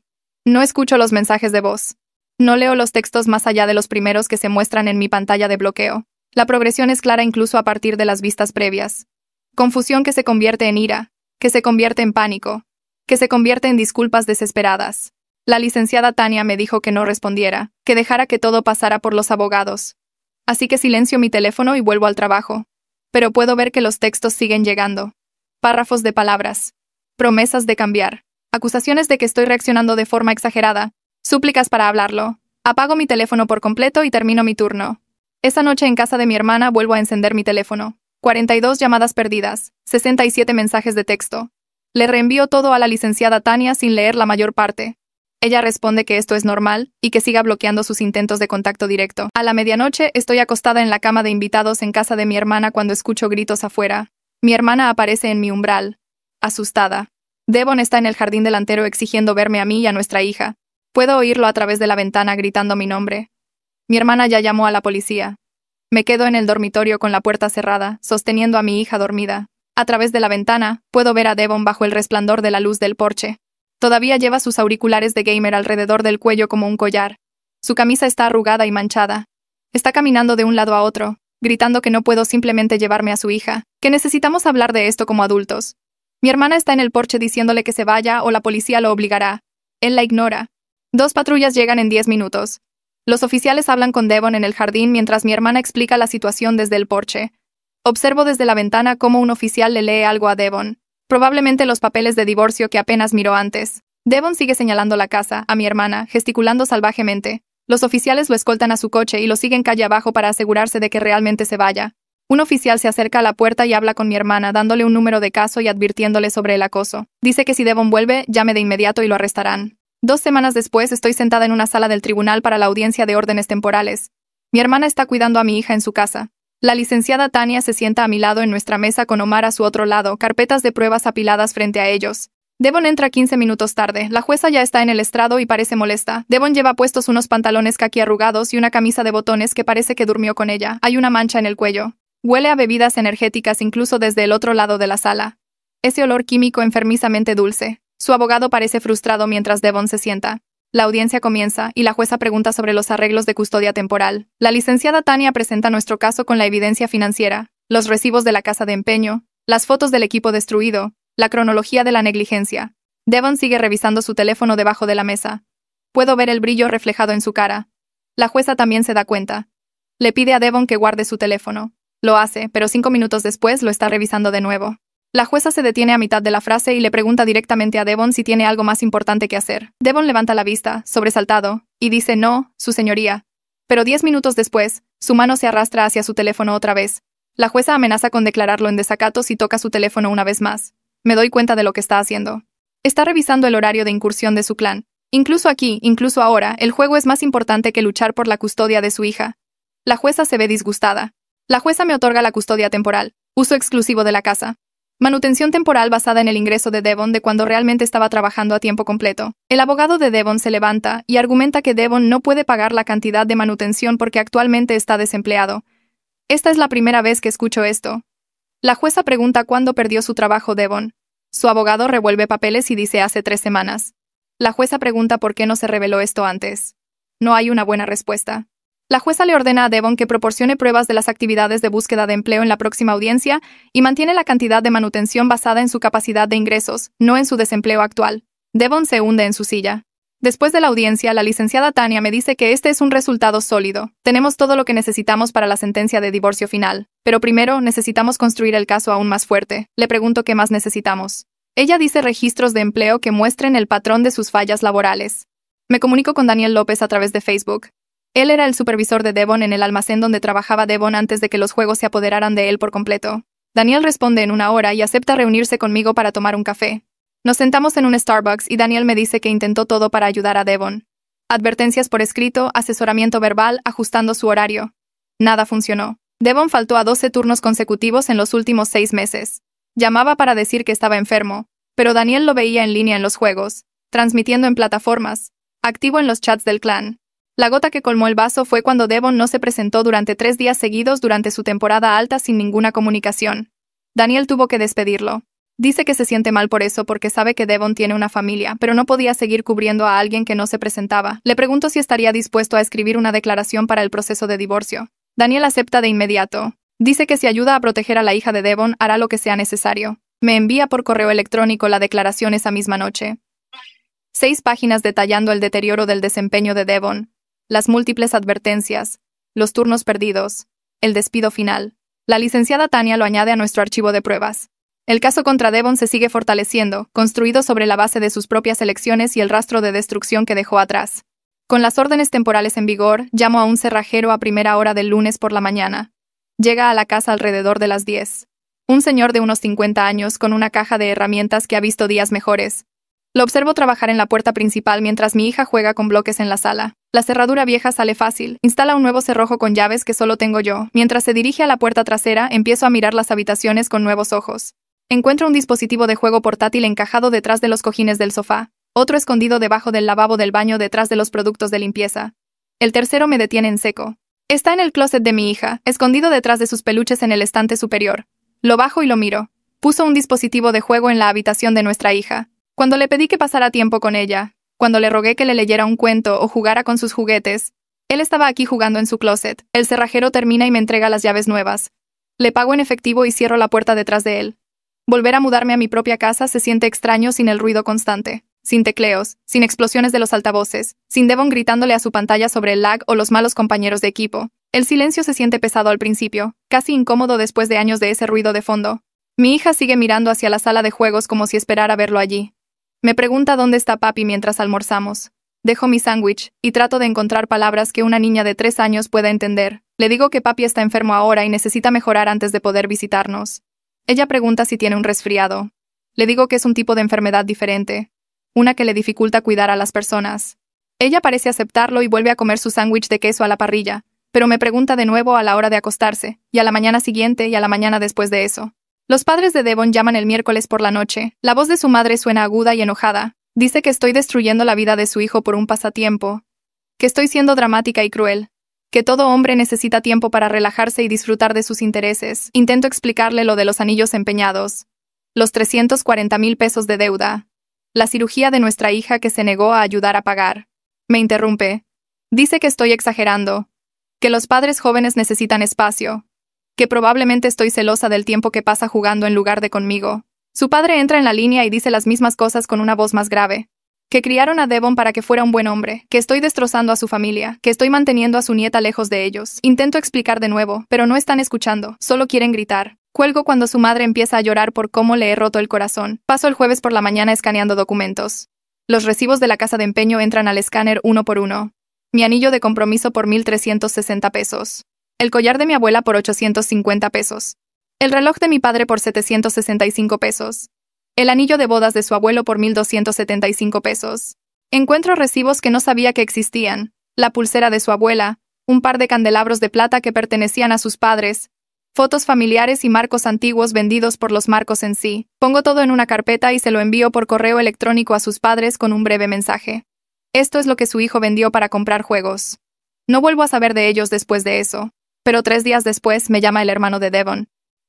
No escucho los mensajes de voz. No leo los textos más allá de los primeros que se muestran en mi pantalla de bloqueo. La progresión es clara incluso a partir de las vistas previas. Confusión que se convierte en ira, que se convierte en pánico, que se convierte en disculpas desesperadas. La licenciada Tania me dijo que no respondiera, que dejara que todo pasara por los abogados. Así que silencio mi teléfono y vuelvo al trabajo. Pero puedo ver que los textos siguen llegando. Párrafos de palabras. Promesas de cambiar. Acusaciones de que estoy reaccionando de forma exagerada. Súplicas para hablarlo. Apago mi teléfono por completo y termino mi turno. Esa noche en casa de mi hermana vuelvo a encender mi teléfono. 42 llamadas perdidas. 67 mensajes de texto. Le reenvío todo a la licenciada Tania sin leer la mayor parte. Ella responde que esto es normal y que siga bloqueando sus intentos de contacto directo. A la medianoche estoy acostada en la cama de invitados en casa de mi hermana cuando escucho gritos afuera. Mi hermana aparece en mi umbral. Asustada. Devon está en el jardín delantero exigiendo verme a mí y a nuestra hija. Puedo oírlo a través de la ventana gritando mi nombre. Mi hermana ya llamó a la policía. Me quedo en el dormitorio con la puerta cerrada, sosteniendo a mi hija dormida. A través de la ventana, puedo ver a Devon bajo el resplandor de la luz del porche. Todavía lleva sus auriculares de gamer alrededor del cuello como un collar. Su camisa está arrugada y manchada. Está caminando de un lado a otro, gritando que no puedo simplemente llevarme a su hija, que necesitamos hablar de esto como adultos. Mi hermana está en el porche diciéndole que se vaya o la policía lo obligará. Él la ignora. 2 patrullas llegan en 10 minutos. Los oficiales hablan con Devon en el jardín mientras mi hermana explica la situación desde el porche. Observo desde la ventana cómo un oficial le lee algo a Devon. Probablemente los papeles de divorcio que apenas miró antes. Devon sigue señalando la casa, a mi hermana, gesticulando salvajemente. Los oficiales lo escoltan a su coche y lo siguen calle abajo para asegurarse de que realmente se vaya. Un oficial se acerca a la puerta y habla con mi hermana, dándole un número de caso y advirtiéndole sobre el acoso. Dice que si Devon vuelve, llame de inmediato y lo arrestarán. 2 semanas después estoy sentada en una sala del tribunal para la audiencia de órdenes temporales. Mi hermana está cuidando a mi hija en su casa. La licenciada Tania se sienta a mi lado en nuestra mesa con Omar a su otro lado, carpetas de pruebas apiladas frente a ellos. Devon entra 15 minutos tarde. La jueza ya está en el estrado y parece molesta. Devon lleva puestos unos pantalones caqui arrugados y una camisa de botones que parece que durmió con ella. Hay una mancha en el cuello. Huele a bebidas energéticas incluso desde el otro lado de la sala. Ese olor químico enfermizamente dulce. Su abogado parece frustrado mientras Devon se sienta. La audiencia comienza y la jueza pregunta sobre los arreglos de custodia temporal. La licenciada Tania presenta nuestro caso con la evidencia financiera, los recibos de la casa de empeño, las fotos del equipo destruido, La cronología de la negligencia. Devon sigue revisando su teléfono debajo de la mesa. Puedo ver el brillo reflejado en su cara. La jueza también se da cuenta. Le pide a Devon que guarde su teléfono. Lo hace, pero 5 minutos después lo está revisando de nuevo. La jueza se detiene a mitad de la frase y le pregunta directamente a Devon si tiene algo más importante que hacer. Devon levanta la vista, sobresaltado, y dice no, su señoría. Pero 10 minutos después, su mano se arrastra hacia su teléfono otra vez. La jueza amenaza con declararlo en desacato si toca su teléfono una vez más. Me doy cuenta de lo que está haciendo. Está revisando el horario de incursión de su clan. Incluso aquí, incluso ahora, el juego es más importante que luchar por la custodia de su hija. La jueza se ve disgustada. La jueza me otorga la custodia temporal, uso exclusivo de la casa. Manutención temporal basada en el ingreso de Devon de cuando realmente estaba trabajando a tiempo completo. El abogado de Devon se levanta y argumenta que Devon no puede pagar la cantidad de manutención porque actualmente está desempleado. Esta es la primera vez que escucho esto. La jueza pregunta cuándo perdió su trabajo Devon. Su abogado revuelve papeles y dice hace 3 semanas. La jueza pregunta por qué no se reveló esto antes. No hay una buena respuesta. La jueza le ordena a Devon que proporcione pruebas de las actividades de búsqueda de empleo en la próxima audiencia y mantiene la cantidad de manutención basada en su capacidad de ingresos, no en su desempleo actual. Devon se hunde en su silla. Después de la audiencia, la licenciada Tania me dice que este es un resultado sólido. Tenemos todo lo que necesitamos para la sentencia de divorcio final. Pero primero, necesitamos construir el caso aún más fuerte. Le pregunto qué más necesitamos. Ella dice registros de empleo que muestren el patrón de sus fallas laborales. Me comunico con Daniel López a través de Facebook. Él era el supervisor de Devon en el almacén donde trabajaba Devon antes de que los juegos se apoderaran de él por completo. Daniel responde en 1 hora y acepta reunirse conmigo para tomar un café. Nos sentamos en un Starbucks y Daniel me dice que intentó todo para ayudar a Devon. Advertencias por escrito, asesoramiento verbal, ajustando su horario. Nada funcionó. Devon faltó a 12 turnos consecutivos en los últimos 6 meses. Llamaba para decir que estaba enfermo, pero Daniel lo veía en línea en los juegos, transmitiendo en plataformas, activo en los chats del clan. La gota que colmó el vaso fue cuando Devon no se presentó durante 3 días seguidos durante su temporada alta sin ninguna comunicación. Daniel tuvo que despedirlo. Dice que se siente mal por eso porque sabe que Devon tiene una familia, pero no podía seguir cubriendo a alguien que no se presentaba. Le pregunto si estaría dispuesto a escribir una declaración para el proceso de divorcio. Daniel acepta de inmediato. Dice que si ayuda a proteger a la hija de Devon, hará lo que sea necesario. Me envía por correo electrónico la declaración esa misma noche. 6 páginas detallando el deterioro del desempeño de Devon, las múltiples advertencias, los turnos perdidos, el despido final. La licenciada Tania lo añade a nuestro archivo de pruebas. El caso contra Devon se sigue fortaleciendo, construido sobre la base de sus propias elecciones y el rastro de destrucción que dejó atrás. Con las órdenes temporales en vigor, llamo a un cerrajero a primera hora del lunes por la mañana. Llega a la casa alrededor de las 10. Un señor de unos 50 años con una caja de herramientas que ha visto días mejores. Lo observo trabajar en la puerta principal mientras mi hija juega con bloques en la sala. La cerradura vieja sale fácil. Instala un nuevo cerrojo con llaves que solo tengo yo. Mientras se dirige a la puerta trasera, empiezo a mirar las habitaciones con nuevos ojos. Encuentro un dispositivo de juego portátil encajado detrás de los cojines del sofá. Otro escondido debajo del lavabo del baño detrás de los productos de limpieza. El tercero me detiene en seco. Está en el closet de mi hija, escondido detrás de sus peluches en el estante superior. Lo bajo y lo miro. Puso un dispositivo de juego en la habitación de nuestra hija. Cuando le pedí que pasara tiempo con ella, cuando le rogué que le leyera un cuento o jugara con sus juguetes, él estaba aquí jugando en su closet. El cerrajero termina y me entrega las llaves nuevas. Le pago en efectivo y cierro la puerta detrás de él. Volver a mudarme a mi propia casa se siente extraño sin el ruido constante, sin tecleos, sin explosiones de los altavoces, sin Devon gritándole a su pantalla sobre el lag o los malos compañeros de equipo. El silencio se siente pesado al principio, casi incómodo después de años de ese ruido de fondo. Mi hija sigue mirando hacia la sala de juegos como si esperara verlo allí. Me pregunta dónde está papi mientras almorzamos. Dejo mi sándwich y trato de encontrar palabras que una niña de 3 años pueda entender. Le digo que papi está enfermo ahora y necesita mejorar antes de poder visitarnos. Ella pregunta si tiene un resfriado. Le digo que es un tipo de enfermedad diferente, una que le dificulta cuidar a las personas. Ella parece aceptarlo y vuelve a comer su sándwich de queso a la parrilla, pero me pregunta de nuevo a la hora de acostarse, y a la mañana siguiente y a la mañana después de eso. Los padres de Devon llaman el miércoles por la noche. La voz de su madre suena aguda y enojada. Dice que estoy destruyendo la vida de su hijo por un pasatiempo. Que estoy siendo dramática y cruel. Que todo hombre necesita tiempo para relajarse y disfrutar de sus intereses. Intento explicarle lo de los anillos empeñados. Los 340,000 pesos de deuda. La cirugía de nuestra hija que se negó a ayudar a pagar. Me interrumpe. Dice que estoy exagerando. Que los padres jóvenes necesitan espacio. Que probablemente estoy celosa del tiempo que pasa jugando en lugar de conmigo. Su padre entra en la línea y dice las mismas cosas con una voz más grave. Que criaron a Devon para que fuera un buen hombre, que estoy destrozando a su familia, que estoy manteniendo a su nieta lejos de ellos. Intento explicar de nuevo, pero no están escuchando, solo quieren gritar. Cuelgo cuando su madre empieza a llorar por cómo le he roto el corazón. Paso el jueves por la mañana escaneando documentos. Los recibos de la casa de empeño entran al escáner uno por uno. Mi anillo de compromiso por 1,360 pesos. El collar de mi abuela por 850 pesos. El reloj de mi padre por 765 pesos. El anillo de bodas de su abuelo por 1,275 pesos. Encuentro recibos que no sabía que existían. La pulsera de su abuela, un par de candelabros de plata que pertenecían a sus padres, fotos familiares y marcos antiguos vendidos por los marcos en sí. Pongo todo en una carpeta y se lo envío por correo electrónico a sus padres con un breve mensaje. Esto es lo que su hijo vendió para comprar juegos. No vuelvo a saber de ellos después de eso, pero 3 días después me llama el hermano de Devon.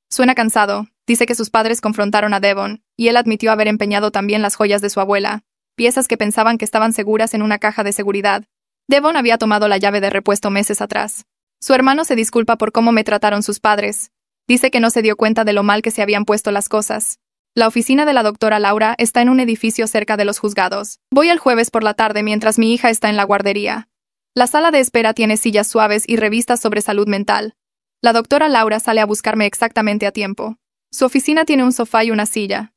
Suena cansado, dice que sus padres confrontaron a Devon, y él admitió haber empeñado también las joyas de su abuela, piezas que pensaban que estaban seguras en una caja de seguridad. Devon había tomado la llave de repuesto meses atrás. Su hermano se disculpa por cómo me trataron sus padres. Dice que no se dio cuenta de lo mal que se habían puesto las cosas. La oficina de la doctora Laura está en un edificio cerca de los juzgados. Voy el jueves por la tarde mientras mi hija está en la guardería. La sala de espera tiene sillas suaves y revistas sobre salud mental. La doctora Laura sale a buscarme exactamente a tiempo. Su oficina tiene un sofá y una silla.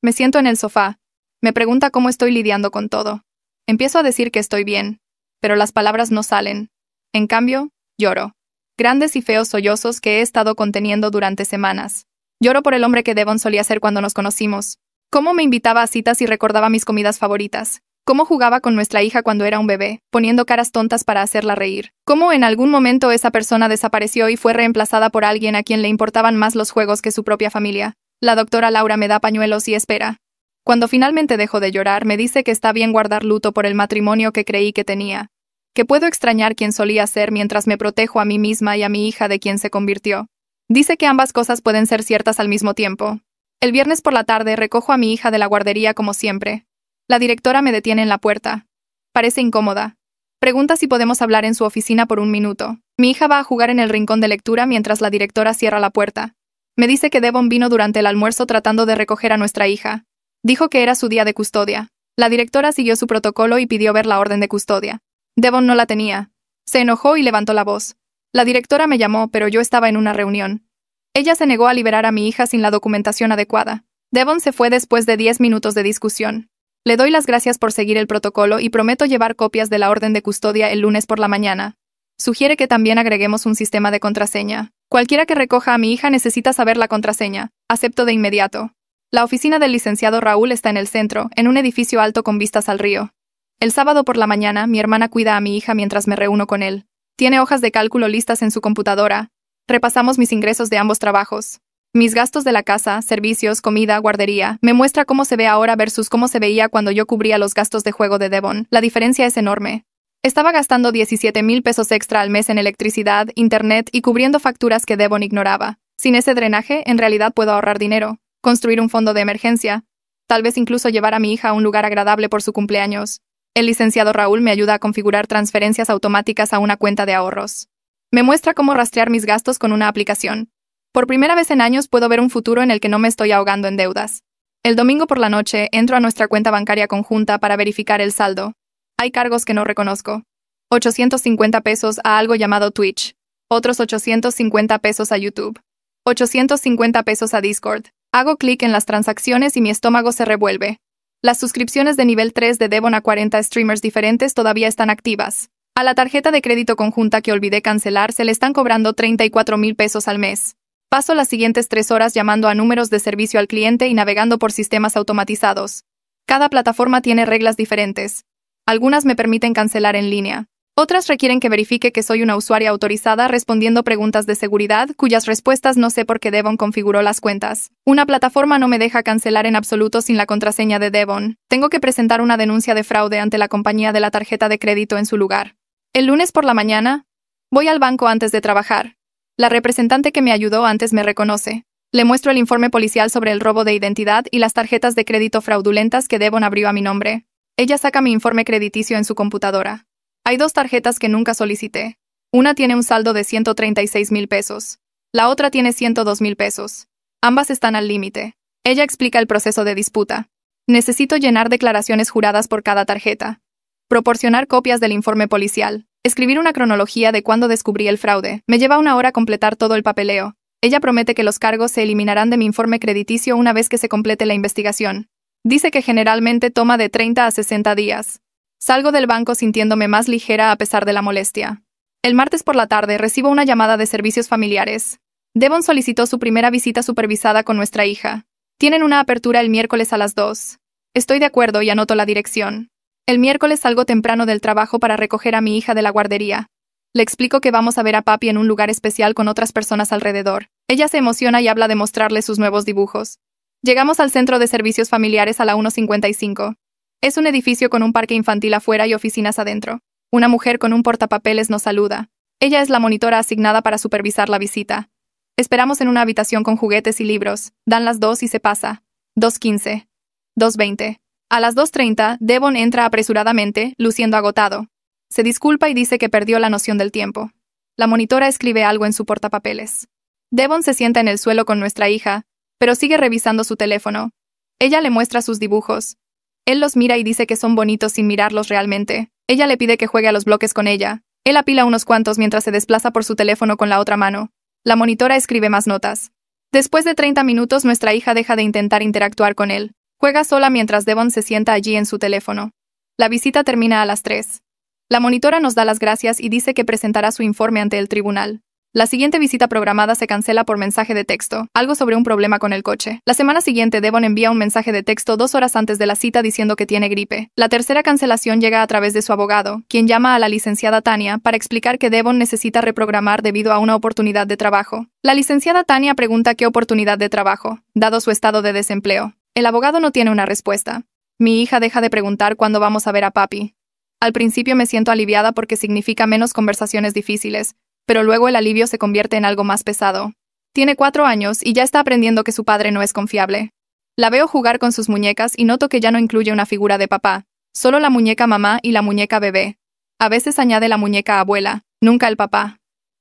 Me siento en el sofá. Me pregunta cómo estoy lidiando con todo. Empiezo a decir que estoy bien, pero las palabras no salen. En cambio, lloro. Grandes y feos sollozos que he estado conteniendo durante semanas. Lloro por el hombre que Devon solía ser cuando nos conocimos. Cómo me invitaba a citas y recordaba mis comidas favoritas. Cómo jugaba con nuestra hija cuando era un bebé, poniendo caras tontas para hacerla reír. Cómo en algún momento esa persona desapareció y fue reemplazada por alguien a quien le importaban más los juegos que su propia familia. La doctora Laura me da pañuelos y espera. Cuando finalmente dejo de llorar, me dice que está bien guardar luto por el matrimonio que creí que tenía. Que puedo extrañar quien solía ser mientras me protejo a mí misma y a mi hija de quien se convirtió. Dice que ambas cosas pueden ser ciertas al mismo tiempo. El viernes por la tarde recojo a mi hija de la guardería como siempre. La directora me detiene en la puerta. Parece incómoda. Pregunta si podemos hablar en su oficina por un minuto. Mi hija va a jugar en el rincón de lectura mientras la directora cierra la puerta. Me dice que Devon vino durante el almuerzo tratando de recoger a nuestra hija. Dijo que era su día de custodia. La directora siguió su protocolo y pidió ver la orden de custodia. Devon no la tenía. Se enojó y levantó la voz. La directora me llamó, pero yo estaba en una reunión. Ella se negó a liberar a mi hija sin la documentación adecuada. Devon se fue después de 10 minutos de discusión. Le doy las gracias por seguir el protocolo y prometo llevar copias de la orden de custodia el lunes por la mañana. Sugiere que también agreguemos un sistema de contraseña. Cualquiera que recoja a mi hija necesita saber la contraseña. Acepto de inmediato. La oficina del licenciado Raúl está en el centro, en un edificio alto con vistas al río. El sábado por la mañana, mi hermana cuida a mi hija mientras me reúno con él. Tiene hojas de cálculo listas en su computadora. Repasamos mis ingresos de ambos trabajos. Mis gastos de la casa, servicios, comida, guardería. Me muestra cómo se ve ahora versus cómo se veía cuando yo cubría los gastos de juego de Devon. La diferencia es enorme. Estaba gastando 17,000 pesos extra al mes en electricidad, internet y cubriendo facturas que Devon ignoraba. Sin ese drenaje, en realidad puedo ahorrar dinero, construir un fondo de emergencia, tal vez incluso llevar a mi hija a un lugar agradable por su cumpleaños. El licenciado Raúl me ayuda a configurar transferencias automáticas a una cuenta de ahorros. Me muestra cómo rastrear mis gastos con una aplicación. Por primera vez en años puedo ver un futuro en el que no me estoy ahogando en deudas. El domingo por la noche entro a nuestra cuenta bancaria conjunta para verificar el saldo. Hay cargos que no reconozco. 850 pesos a algo llamado Twitch. Otros 850 pesos a YouTube. 850 pesos a Discord. Hago clic en las transacciones y mi estómago se revuelve. Las suscripciones de nivel 3 de Devon a 40 streamers diferentes todavía están activas. A la tarjeta de crédito conjunta que olvidé cancelar se le están cobrando 34,000 pesos al mes. Paso las siguientes 3 horas llamando a números de servicio al cliente y navegando por sistemas automatizados. Cada plataforma tiene reglas diferentes. Algunas me permiten cancelar en línea. Otras requieren que verifique que soy una usuaria autorizada respondiendo preguntas de seguridad, cuyas respuestas no sé por qué Devon configuró las cuentas. Una plataforma no me deja cancelar en absoluto sin la contraseña de Devon. Tengo que presentar una denuncia de fraude ante la compañía de la tarjeta de crédito en su lugar. El lunes por la mañana, voy al banco antes de trabajar. La representante que me ayudó antes me reconoce. Le muestro el informe policial sobre el robo de identidad y las tarjetas de crédito fraudulentas que Devon abrió a mi nombre. Ella saca mi informe crediticio en su computadora. Hay 2 tarjetas que nunca solicité. Una tiene un saldo de 136,000 pesos. La otra tiene 102,000 pesos. Ambas están al límite. Ella explica el proceso de disputa. Necesito llenar declaraciones juradas por cada tarjeta. Proporcionar copias del informe policial. Escribir una cronología de cuándo descubrí el fraude. Me lleva 1 hora completar todo el papeleo. Ella promete que los cargos se eliminarán de mi informe crediticio una vez que se complete la investigación. Dice que generalmente toma de 30 a 60 días. Salgo del banco sintiéndome más ligera a pesar de la molestia. El martes por la tarde recibo una llamada de servicios familiares. Devon solicitó su primera visita supervisada con nuestra hija. Tienen una apertura el miércoles a las 2. Estoy de acuerdo y anoto la dirección. El miércoles salgo temprano del trabajo para recoger a mi hija de la guardería. Le explico que vamos a ver a papi en un lugar especial con otras personas alrededor. Ella se emociona y habla de mostrarle sus nuevos dibujos. Llegamos al centro de servicios familiares a la 1:55. Es un edificio con un parque infantil afuera y oficinas adentro. Una mujer con un portapapeles nos saluda. Ella es la monitora asignada para supervisar la visita. Esperamos en una habitación con juguetes y libros. Dan las 2 y se pasa. 2:15. 2:20. A las 2:30, Devon entra apresuradamente, luciendo agotado. Se disculpa y dice que perdió la noción del tiempo. La monitora escribe algo en su portapapeles. Devon se sienta en el suelo con nuestra hija, pero sigue revisando su teléfono. Ella le muestra sus dibujos. Él los mira y dice que son bonitos sin mirarlos realmente. Ella le pide que juegue a los bloques con ella. Él apila unos cuantos mientras se desplaza por su teléfono con la otra mano. La monitora escribe más notas. Después de 30 minutos, nuestra hija deja de intentar interactuar con él. Juega sola mientras Devon se sienta allí en su teléfono. La visita termina a las 3. La monitora nos da las gracias y dice que presentará su informe ante el tribunal. La siguiente visita programada se cancela por mensaje de texto, algo sobre un problema con el coche. La semana siguiente, Devon envía un mensaje de texto 2 horas antes de la cita diciendo que tiene gripe. La tercera cancelación llega a través de su abogado, quien llama a la licenciada Tania para explicar que Devon necesita reprogramar debido a una oportunidad de trabajo. La licenciada Tania pregunta qué oportunidad de trabajo, dado su estado de desempleo. El abogado no tiene una respuesta. Mi hija deja de preguntar cuándo vamos a ver a papi. Al principio me siento aliviada porque significa menos conversaciones difíciles, pero luego el alivio se convierte en algo más pesado. Tiene 4 años y ya está aprendiendo que su padre no es confiable. La veo jugar con sus muñecas y noto que ya no incluye una figura de papá, solo la muñeca mamá y la muñeca bebé. A veces añade la muñeca abuela, nunca el papá.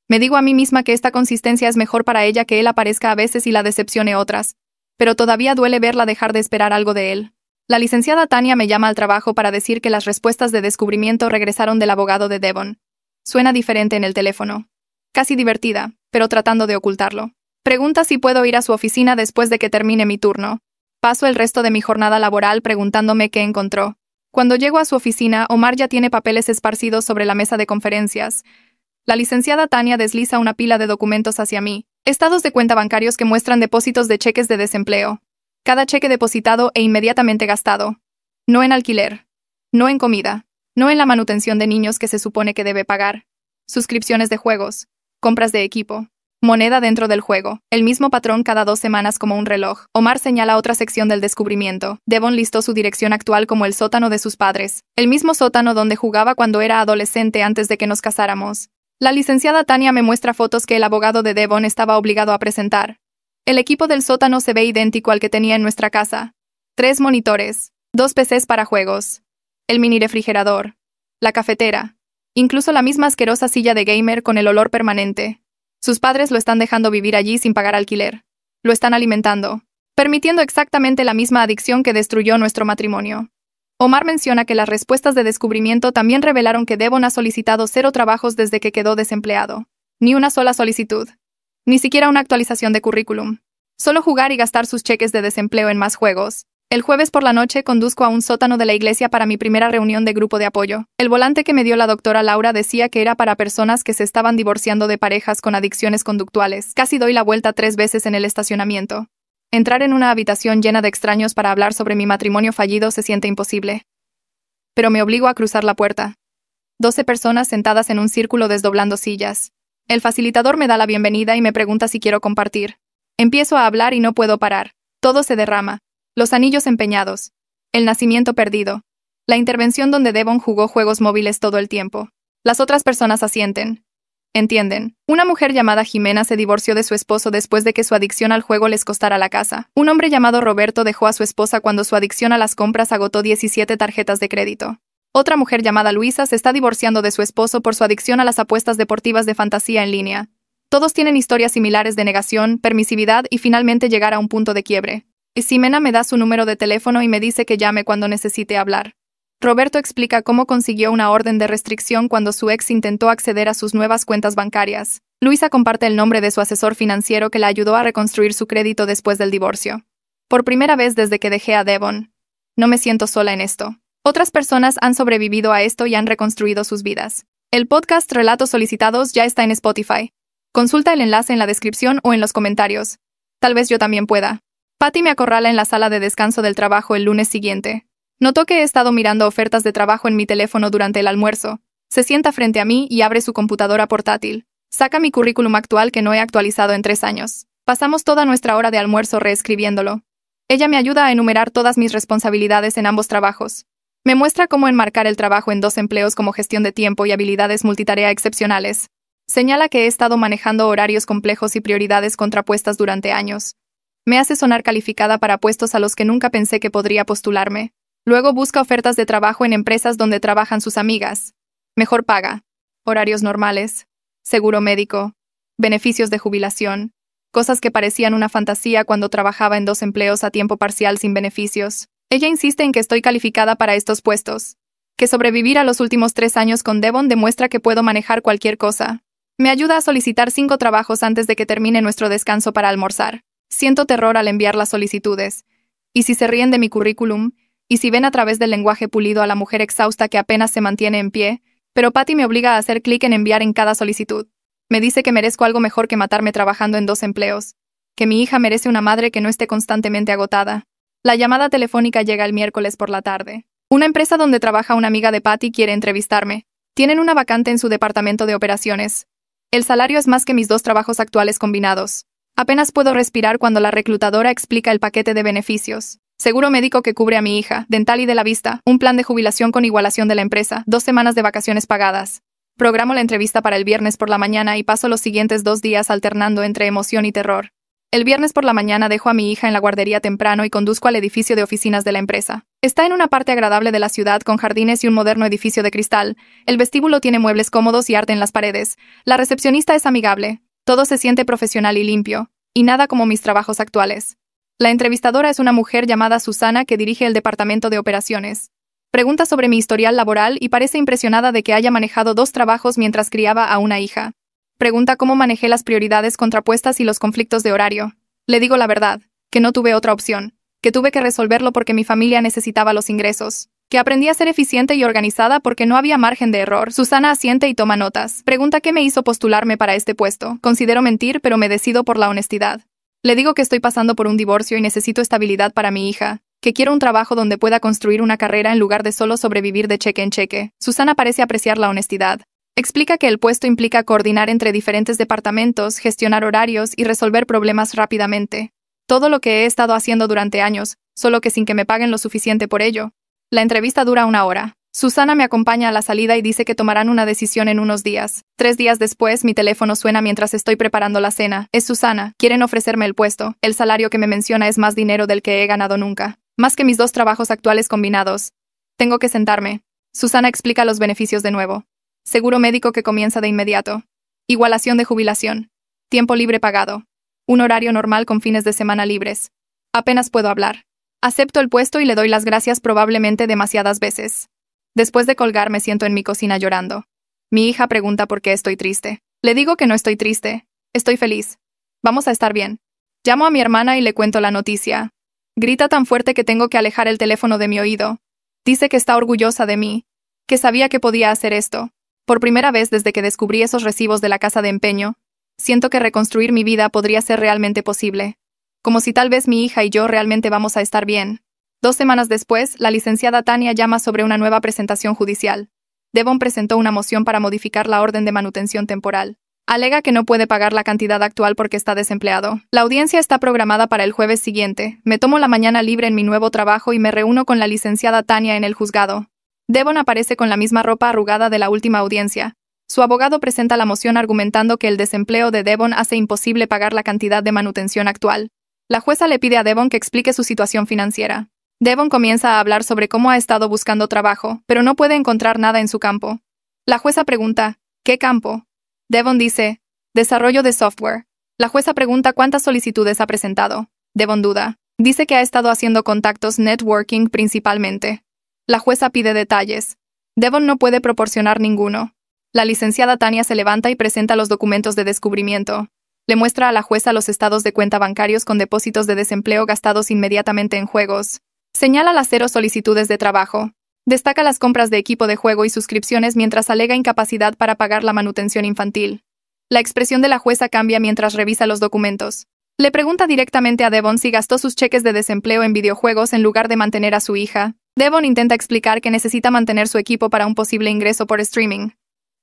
Me digo a mí misma que esta consistencia es mejor para ella que él aparezca a veces y la decepcione otras, pero todavía duele verla dejar de esperar algo de él. La licenciada Tania me llama al trabajo para decir que las respuestas de descubrimiento regresaron del abogado de Devon. Suena diferente en el teléfono. Casi divertida, pero tratando de ocultarlo. Pregunta si puedo ir a su oficina después de que termine mi turno. Paso el resto de mi jornada laboral preguntándome qué encontró. Cuando llego a su oficina, Omar ya tiene papeles esparcidos sobre la mesa de conferencias. La licenciada Tania desliza una pila de documentos hacia mí. Estados de cuenta bancarios que muestran depósitos de cheques de desempleo. Cada cheque depositado e inmediatamente gastado. No en alquiler. No en comida. No en la manutención de niños que se supone que debe pagar. Suscripciones de juegos. Compras de equipo. Moneda dentro del juego. El mismo patrón cada 2 semanas como un reloj. Omar señala otra sección del descubrimiento. Devon listó su dirección actual como el sótano de sus padres. El mismo sótano donde jugaba cuando era adolescente antes de que nos casáramos. La licenciada Tania me muestra fotos que el abogado de Devon estaba obligado a presentar. El equipo del sótano se ve idéntico al que tenía en nuestra casa. 3 monitores. 2 PCs para juegos. El mini refrigerador. La cafetera. Incluso la misma asquerosa silla de gamer con el olor permanente. Sus padres lo están dejando vivir allí sin pagar alquiler. Lo están alimentando, permitiendo exactamente la misma adicción que destruyó nuestro matrimonio. Omar menciona que las respuestas de descubrimiento también revelaron que Devon ha solicitado 0 trabajos desde que quedó desempleado. Ni una sola solicitud. Ni siquiera una actualización de currículum. Solo jugar y gastar sus cheques de desempleo en más juegos. El jueves por la noche conduzco a un sótano de la iglesia para mi primera reunión de grupo de apoyo. El volante que me dio la doctora Laura decía que era para personas que se estaban divorciando de parejas con adicciones conductuales. Casi doy la vuelta 3 veces en el estacionamiento. Entrar en una habitación llena de extraños para hablar sobre mi matrimonio fallido se siente imposible. Pero me obligo a cruzar la puerta. 12 personas sentadas en un círculo desdoblando sillas. El facilitador me da la bienvenida y me pregunta si quiero compartir. Empiezo a hablar y no puedo parar. Todo se derrama. Los anillos empeñados. El nacimiento perdido. La intervención donde Devon jugó juegos móviles todo el tiempo. Las otras personas asienten. Entienden. Una mujer llamada Jimena se divorció de su esposo después de que su adicción al juego les costara la casa. Un hombre llamado Roberto dejó a su esposa cuando su adicción a las compras agotó 17 tarjetas de crédito. Otra mujer llamada Luisa se está divorciando de su esposo por su adicción a las apuestas deportivas de fantasía en línea. Todos tienen historias similares de negación, permisividad y finalmente llegar a un punto de quiebre. Ximena me da su número de teléfono y me dice que llame cuando necesite hablar. Roberto explica cómo consiguió una orden de restricción cuando su ex intentó acceder a sus nuevas cuentas bancarias. Luisa comparte el nombre de su asesor financiero que la ayudó a reconstruir su crédito después del divorcio. Por primera vez desde que dejé a Devon. No me siento sola en esto. Otras personas han sobrevivido a esto y han reconstruido sus vidas. El podcast Relatos Solicitados ya está en Spotify. Consulta el enlace en la descripción o en los comentarios. Tal vez yo también pueda. Patty me acorrala en la sala de descanso del trabajo el lunes siguiente. Notó que he estado mirando ofertas de trabajo en mi teléfono durante el almuerzo. Se sienta frente a mí y abre su computadora portátil. Saca mi currículum actual que no he actualizado en 3 años. Pasamos toda nuestra hora de almuerzo reescribiéndolo. Ella me ayuda a enumerar todas mis responsabilidades en ambos trabajos. Me muestra cómo enmarcar el trabajo en 2 empleos como gestión de tiempo y habilidades multitarea excepcionales. Señala que he estado manejando horarios complejos y prioridades contrapuestas durante años. Me hace sonar calificada para puestos a los que nunca pensé que podría postularme. Luego busca ofertas de trabajo en empresas donde trabajan sus amigas. Mejor paga. Horarios normales. Seguro médico. Beneficios de jubilación. Cosas que parecían una fantasía cuando trabajaba en 2 empleos a tiempo parcial sin beneficios. Ella insiste en que estoy calificada para estos puestos. Que sobrevivir a los últimos 3 años con Devon demuestra que puedo manejar cualquier cosa. Me ayuda a solicitar 5 trabajos antes de que termine nuestro descanso para almorzar. Siento terror al enviar las solicitudes. ¿Y si se ríen de mi currículum? ¿Y si ven a través del lenguaje pulido a la mujer exhausta que apenas se mantiene en pie? Pero Patty me obliga a hacer clic en enviar en cada solicitud. Me dice que merezco algo mejor que matarme trabajando en 2 empleos. Que mi hija merece una madre que no esté constantemente agotada. La llamada telefónica llega el miércoles por la tarde. Una empresa donde trabaja una amiga de Patty quiere entrevistarme. Tienen una vacante en su departamento de operaciones. El salario es más que mis 2 trabajos actuales combinados. Apenas puedo respirar cuando la reclutadora explica el paquete de beneficios. Seguro médico que cubre a mi hija, dental y de la vista, un plan de jubilación con igualación de la empresa, 2 semanas de vacaciones pagadas. Programo la entrevista para el viernes por la mañana y paso los siguientes 2 días alternando entre emoción y terror. El viernes por la mañana dejo a mi hija en la guardería temprano y conduzco al edificio de oficinas de la empresa. Está en una parte agradable de la ciudad con jardines y un moderno edificio de cristal. El vestíbulo tiene muebles cómodos y arte en las paredes. La recepcionista es amigable. Todo se siente profesional y limpio. Y nada como mis trabajos actuales. La entrevistadora es una mujer llamada Susana que dirige el departamento de operaciones. Pregunta sobre mi historial laboral y parece impresionada de que haya manejado 2 trabajos mientras criaba a una hija. Pregunta cómo manejé las prioridades contrapuestas y los conflictos de horario. Le digo la verdad, que no tuve otra opción, que tuve que resolverlo porque mi familia necesitaba los ingresos, que aprendí a ser eficiente y organizada porque no había margen de error. Susana asiente y toma notas. Pregunta qué me hizo postularme para este puesto. Considero mentir, pero me decido por la honestidad. Le digo que estoy pasando por un divorcio y necesito estabilidad para mi hija, que quiero un trabajo donde pueda construir una carrera en lugar de solo sobrevivir de cheque en cheque. Susana parece apreciar la honestidad. Explica que el puesto implica coordinar entre diferentes departamentos, gestionar horarios y resolver problemas rápidamente. Todo lo que he estado haciendo durante años, solo que sin que me paguen lo suficiente por ello. La entrevista dura 1 hora. Susana me acompaña a la salida y dice que tomarán una decisión en unos días. 3 días después, mi teléfono suena mientras estoy preparando la cena. Es Susana. Quieren ofrecerme el puesto. El salario que me menciona es más dinero del que he ganado nunca. Más que mis 2 trabajos actuales combinados. Tengo que sentarme. Susana explica los beneficios de nuevo. Seguro médico que comienza de inmediato. Igualación de jubilación. Tiempo libre pagado. Un horario normal con fines de semana libres. Apenas puedo hablar. Acepto el puesto y le doy las gracias probablemente demasiadas veces. Después de colgar me siento en mi cocina llorando. Mi hija pregunta por qué estoy triste. Le digo que no estoy triste. Estoy feliz. Vamos a estar bien. Llamo a mi hermana y le cuento la noticia. Grita tan fuerte que tengo que alejar el teléfono de mi oído. Dice que está orgullosa de mí. Que sabía que podía hacer esto. Por primera vez desde que descubrí esos recibos de la casa de empeño, siento que reconstruir mi vida podría ser realmente posible. Como si tal vez mi hija y yo realmente vamos a estar bien. 2 semanas después, la licenciada Tania llama sobre una nueva presentación judicial. Devon presentó una moción para modificar la orden de manutención temporal. Alega que no puede pagar la cantidad actual porque está desempleado. La audiencia está programada para el jueves siguiente. Me tomo la mañana libre en mi nuevo trabajo y me reúno con la licenciada Tania en el juzgado. Devon aparece con la misma ropa arrugada de la última audiencia. Su abogado presenta la moción argumentando que el desempleo de Devon hace imposible pagar la cantidad de manutención actual. La jueza le pide a Devon que explique su situación financiera. Devon comienza a hablar sobre cómo ha estado buscando trabajo, pero no puede encontrar nada en su campo. La jueza pregunta, ¿qué campo? Devon dice, desarrollo de software. La jueza pregunta cuántas solicitudes ha presentado. Devon duda. Dice que ha estado haciendo contactos networking principalmente. La jueza pide detalles. Devon no puede proporcionar ninguno. La licenciada Tania se levanta y presenta los documentos de descubrimiento. Le muestra a la jueza los estados de cuenta bancarios con depósitos de desempleo gastados inmediatamente en juegos. Señala las 0 solicitudes de trabajo. Destaca las compras de equipo de juego y suscripciones mientras alega incapacidad para pagar la manutención infantil. La expresión de la jueza cambia mientras revisa los documentos. Le pregunta directamente a Devon si gastó sus cheques de desempleo en videojuegos en lugar de mantener a su hija. Devon intenta explicar que necesita mantener su equipo para un posible ingreso por streaming.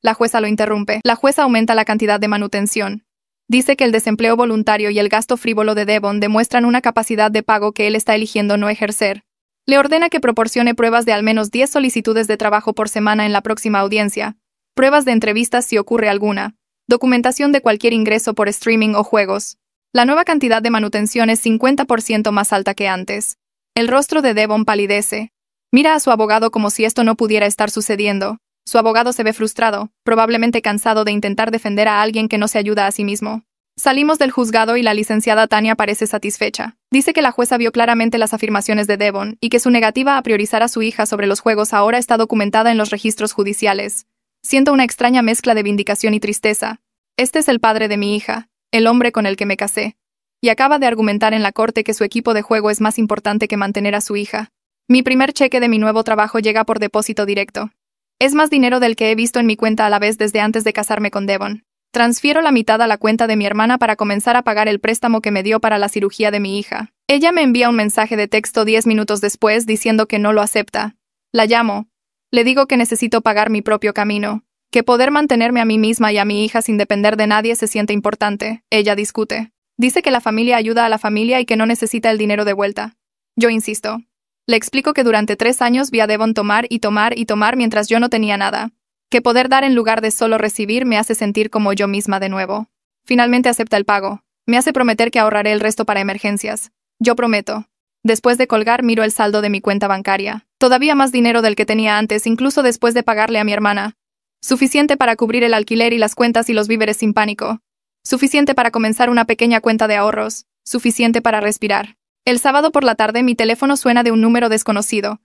La jueza lo interrumpe. La jueza aumenta la cantidad de manutención. Dice que el desempleo voluntario y el gasto frívolo de Devon demuestran una capacidad de pago que él está eligiendo no ejercer. Le ordena que proporcione pruebas de al menos 10 solicitudes de trabajo por semana en la próxima audiencia, pruebas de entrevistas si ocurre alguna, documentación de cualquier ingreso por streaming o juegos. La nueva cantidad de manutención es 50% más alta que antes. El rostro de Devon palidece. Mira a su abogado como si esto no pudiera estar sucediendo. Su abogado se ve frustrado, probablemente cansado de intentar defender a alguien que no se ayuda a sí mismo. Salimos del juzgado y la licenciada Tania parece satisfecha. Dice que la jueza vio claramente las afirmaciones de Devon y que su negativa a priorizar a su hija sobre los juegos ahora está documentada en los registros judiciales. Siento una extraña mezcla de vindicación y tristeza. Este es el padre de mi hija, el hombre con el que me casé. Y acaba de argumentar en la corte que su equipo de juego es más importante que mantener a su hija. Mi primer cheque de mi nuevo trabajo llega por depósito directo. Es más dinero del que he visto en mi cuenta a la vez desde antes de casarme con Devon. Transfiero la mitad a la cuenta de mi hermana para comenzar a pagar el préstamo que me dio para la cirugía de mi hija. Ella me envía un mensaje de texto 10 minutos después diciendo que no lo acepta. La llamo. Le digo que necesito pagar mi propio camino, que poder mantenerme a mí misma y a mi hija sin depender de nadie se siente importante. Ella discute. Dice que la familia ayuda a la familia y que no necesita el dinero de vuelta. Yo insisto. Le explico que durante 3 años vi a Devon tomar y tomar y tomar mientras yo no tenía nada. Que poder dar en lugar de solo recibir me hace sentir como yo misma de nuevo. Finalmente acepta el pago. Me hace prometer que ahorraré el resto para emergencias. Yo prometo. Después de colgar miro el saldo de mi cuenta bancaria. Todavía más dinero del que tenía antes, incluso después de pagarle a mi hermana. Suficiente para cubrir el alquiler y las cuentas y los víveres sin pánico. Suficiente para comenzar una pequeña cuenta de ahorros. Suficiente para respirar. El sábado por la tarde mi teléfono suena de un número desconocido.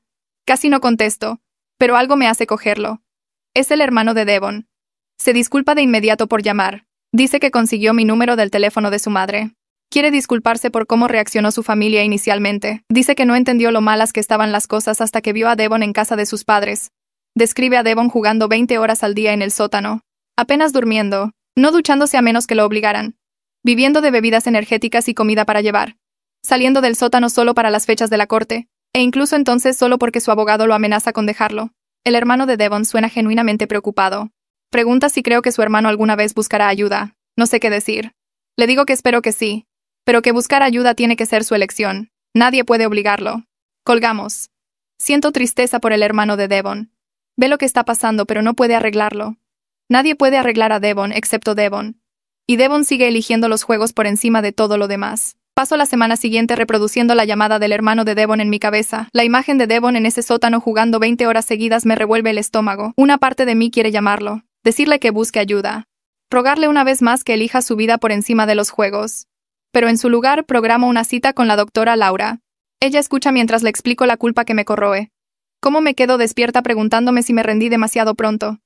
Casi no contesto, pero algo me hace cogerlo. Es el hermano de Devon. Se disculpa de inmediato por llamar. Dice que consiguió mi número del teléfono de su madre. Quiere disculparse por cómo reaccionó su familia inicialmente. Dice que no entendió lo malas que estaban las cosas hasta que vio a Devon en casa de sus padres. Describe a Devon jugando 20 horas al día en el sótano. Apenas durmiendo, no duchándose a menos que lo obligaran. Viviendo de bebidas energéticas y comida para llevar. Saliendo del sótano solo para las fechas de la corte, e incluso entonces solo porque su abogado lo amenaza con dejarlo. El hermano de Devon suena genuinamente preocupado. Pregunta si creo que su hermano alguna vez buscará ayuda. No sé qué decir. Le digo que espero que sí, pero que buscar ayuda tiene que ser su elección. Nadie puede obligarlo. Colgamos. Siento tristeza por el hermano de Devon. Ve lo que está pasando, pero no puede arreglarlo. Nadie puede arreglar a Devon excepto Devon. Y Devon sigue eligiendo los juegos por encima de todo lo demás. Paso la semana siguiente reproduciendo la llamada del hermano de Devon en mi cabeza. La imagen de Devon en ese sótano jugando 20 horas seguidas me revuelve el estómago. Una parte de mí quiere llamarlo, decirle que busque ayuda, rogarle una vez más que elija su vida por encima de los juegos. Pero en su lugar programo una cita con la doctora Laura. Ella escucha mientras le explico la culpa que me corroe. Cómo me quedo despierta preguntándome si me rendí demasiado pronto.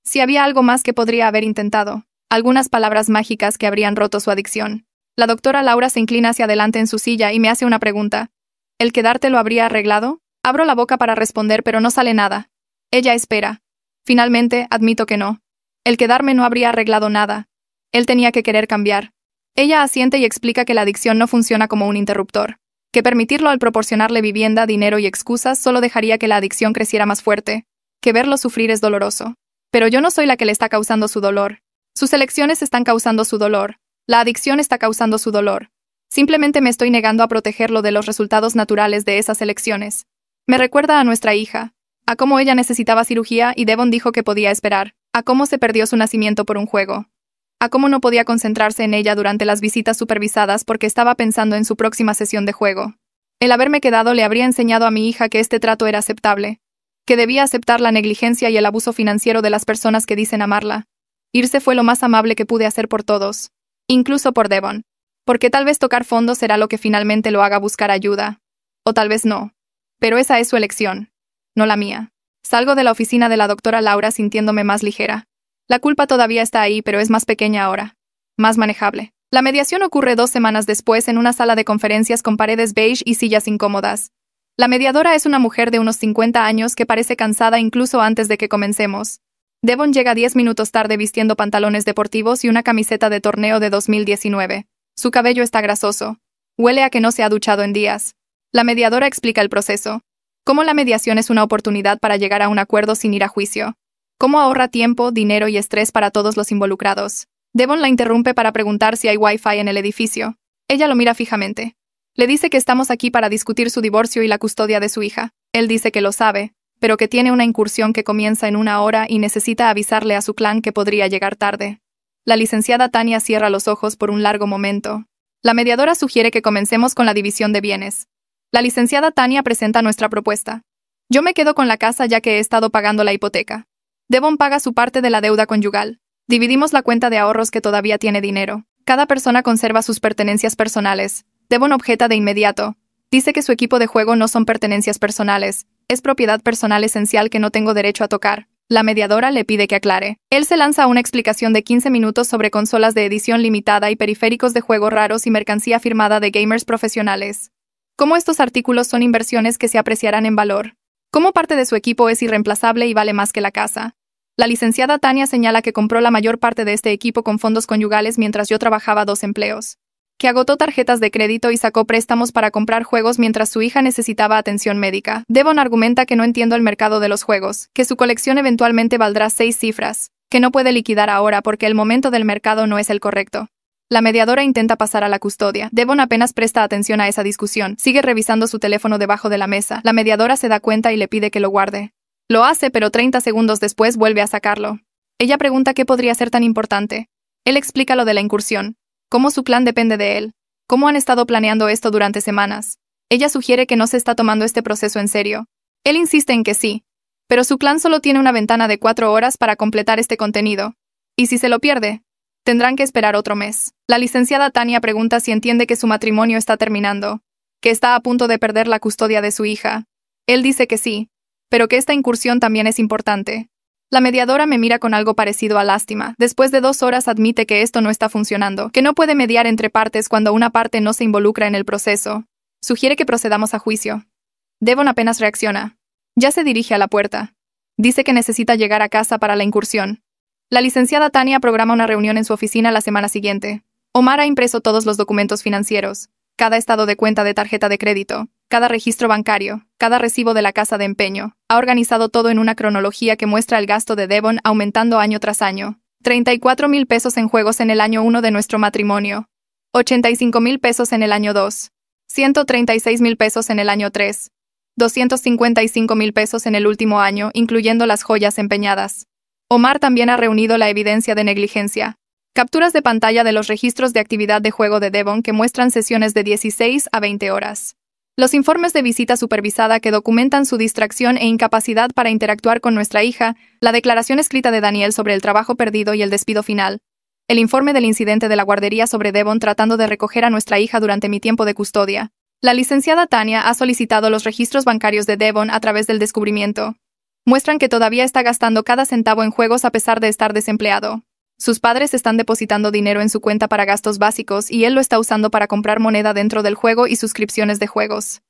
Si había algo más que podría haber intentado. Algunas palabras mágicas que habrían roto su adicción. La doctora Laura se inclina hacia adelante en su silla y me hace una pregunta. ¿El quedarte lo habría arreglado? Abro la boca para responder, pero no sale nada. Ella espera. Finalmente, admito que no. El quedarme no habría arreglado nada. Él tenía que querer cambiar. Ella asiente y explica que la adicción no funciona como un interruptor. Que permitirlo al proporcionarle vivienda, dinero y excusas solo dejaría que la adicción creciera más fuerte. Que verlo sufrir es doloroso. Pero yo no soy la que le está causando su dolor. Sus elecciones están causando su dolor. La adicción está causando su dolor. Simplemente me estoy negando a protegerlo de los resultados naturales de esas elecciones. Me recuerda a nuestra hija, a cómo ella necesitaba cirugía y Devon dijo que podía esperar, a cómo se perdió su nacimiento por un juego, a cómo no podía concentrarse en ella durante las visitas supervisadas porque estaba pensando en su próxima sesión de juego. El haberme quedado le habría enseñado a mi hija que este trato era aceptable, que debía aceptar la negligencia y el abuso financiero de las personas que dicen amarla. Irse fue lo más amable que pude hacer por todos. Incluso por Devon. Porque tal vez tocar fondo será lo que finalmente lo haga buscar ayuda. O tal vez no. Pero esa es su elección, no la mía. Salgo de la oficina de la doctora Laura sintiéndome más ligera. La culpa todavía está ahí, pero es más pequeña ahora. Más manejable. La mediación ocurre 2 semanas después en una sala de conferencias con paredes beige y sillas incómodas. La mediadora es una mujer de unos 50 años que parece cansada incluso antes de que comencemos. Devon llega 10 minutos tarde vistiendo pantalones deportivos y una camiseta de torneo de 2019. Su cabello está grasoso. Huele a que no se ha duchado en días. La mediadora explica el proceso. Cómo la mediación es una oportunidad para llegar a un acuerdo sin ir a juicio. Cómo ahorra tiempo, dinero y estrés para todos los involucrados. Devon la interrumpe para preguntar si hay Wi-Fi en el edificio. Ella lo mira fijamente. Le dice que estamos aquí para discutir su divorcio y la custodia de su hija. Él dice que lo sabe, pero que tiene una incursión que comienza en 1 hora y necesita avisarle a su clan que podría llegar tarde. La licenciada Tania cierra los ojos por un largo momento. La mediadora sugiere que comencemos con la división de bienes. La licenciada Tania presenta nuestra propuesta. Yo me quedo con la casa ya que he estado pagando la hipoteca. Devon paga su parte de la deuda conyugal. Dividimos la cuenta de ahorros que todavía tiene dinero. Cada persona conserva sus pertenencias personales. Devon objeta de inmediato. Dice que su equipo de juego no son pertenencias personales. Es propiedad personal esencial que no tengo derecho a tocar. La mediadora le pide que aclare. Él se lanza a una explicación de 15 minutos sobre consolas de edición limitada y periféricos de juego raros y mercancía firmada de gamers profesionales. Cómo estos artículos son inversiones que se apreciarán en valor. Cómo parte de su equipo es irreemplazable y vale más que la casa. La licenciada Tania señala que compró la mayor parte de este equipo con fondos conyugales mientras yo trabajaba 2 empleos. Que agotó tarjetas de crédito y sacó préstamos para comprar juegos mientras su hija necesitaba atención médica. Devon argumenta que no entiendo el mercado de los juegos, que su colección eventualmente valdrá 6 cifras, que no puede liquidar ahora porque el momento del mercado no es el correcto. La mediadora intenta pasar a la custodia. Devon apenas presta atención a esa discusión. Sigue revisando su teléfono debajo de la mesa. La mediadora se da cuenta y le pide que lo guarde. Lo hace, pero 30 segundos después vuelve a sacarlo. Ella pregunta qué podría ser tan importante. Él explica lo de la incursión. Cómo su clan depende de él. Cómo han estado planeando esto durante semanas. Ella sugiere que no se está tomando este proceso en serio. Él insiste en que sí. Pero su clan solo tiene una ventana de 4 horas para completar este contenido. Y si se lo pierde, tendrán que esperar otro mes. La licenciada Tania pregunta si entiende que su matrimonio está terminando. Que está a punto de perder la custodia de su hija. Él dice que sí. Pero que esta incursión también es importante. La mediadora me mira con algo parecido a lástima. Después de 2 horas admite que esto no está funcionando, que no puede mediar entre partes cuando una parte no se involucra en el proceso. Sugiere que procedamos a juicio. Devon apenas reacciona. Ya se dirige a la puerta. Dice que necesita llegar a casa para la incursión. La licenciada Tania programa una reunión en su oficina la semana siguiente. Omar ha impreso todos los documentos financieros, cada estado de cuenta de tarjeta de crédito, cada registro bancario, cada recibo de la casa de empeño. Ha organizado todo en una cronología que muestra el gasto de Devon aumentando año tras año. 34,000 pesos en juegos en el año 1 de nuestro matrimonio. 85,000 pesos en el año 2. 136,000 pesos en el año 3. 255,000 pesos en el último año, incluyendo las joyas empeñadas. Omar también ha reunido la evidencia de negligencia. Capturas de pantalla de los registros de actividad de juego de Devon que muestran sesiones de 16 a 20 horas. Los informes de visita supervisada que documentan su distracción e incapacidad para interactuar con nuestra hija, la declaración escrita de Daniel sobre el trabajo perdido y el despido final, el informe del incidente de la guardería sobre Devon tratando de recoger a nuestra hija durante mi tiempo de custodia. La licenciada Tania ha solicitado los registros bancarios de Devon a través del descubrimiento. Muestran que todavía está gastando cada centavo en juegos a pesar de estar desempleado. Sus padres están depositando dinero en su cuenta para gastos básicos y él lo está usando para comprar moneda dentro del juego y suscripciones de juegos.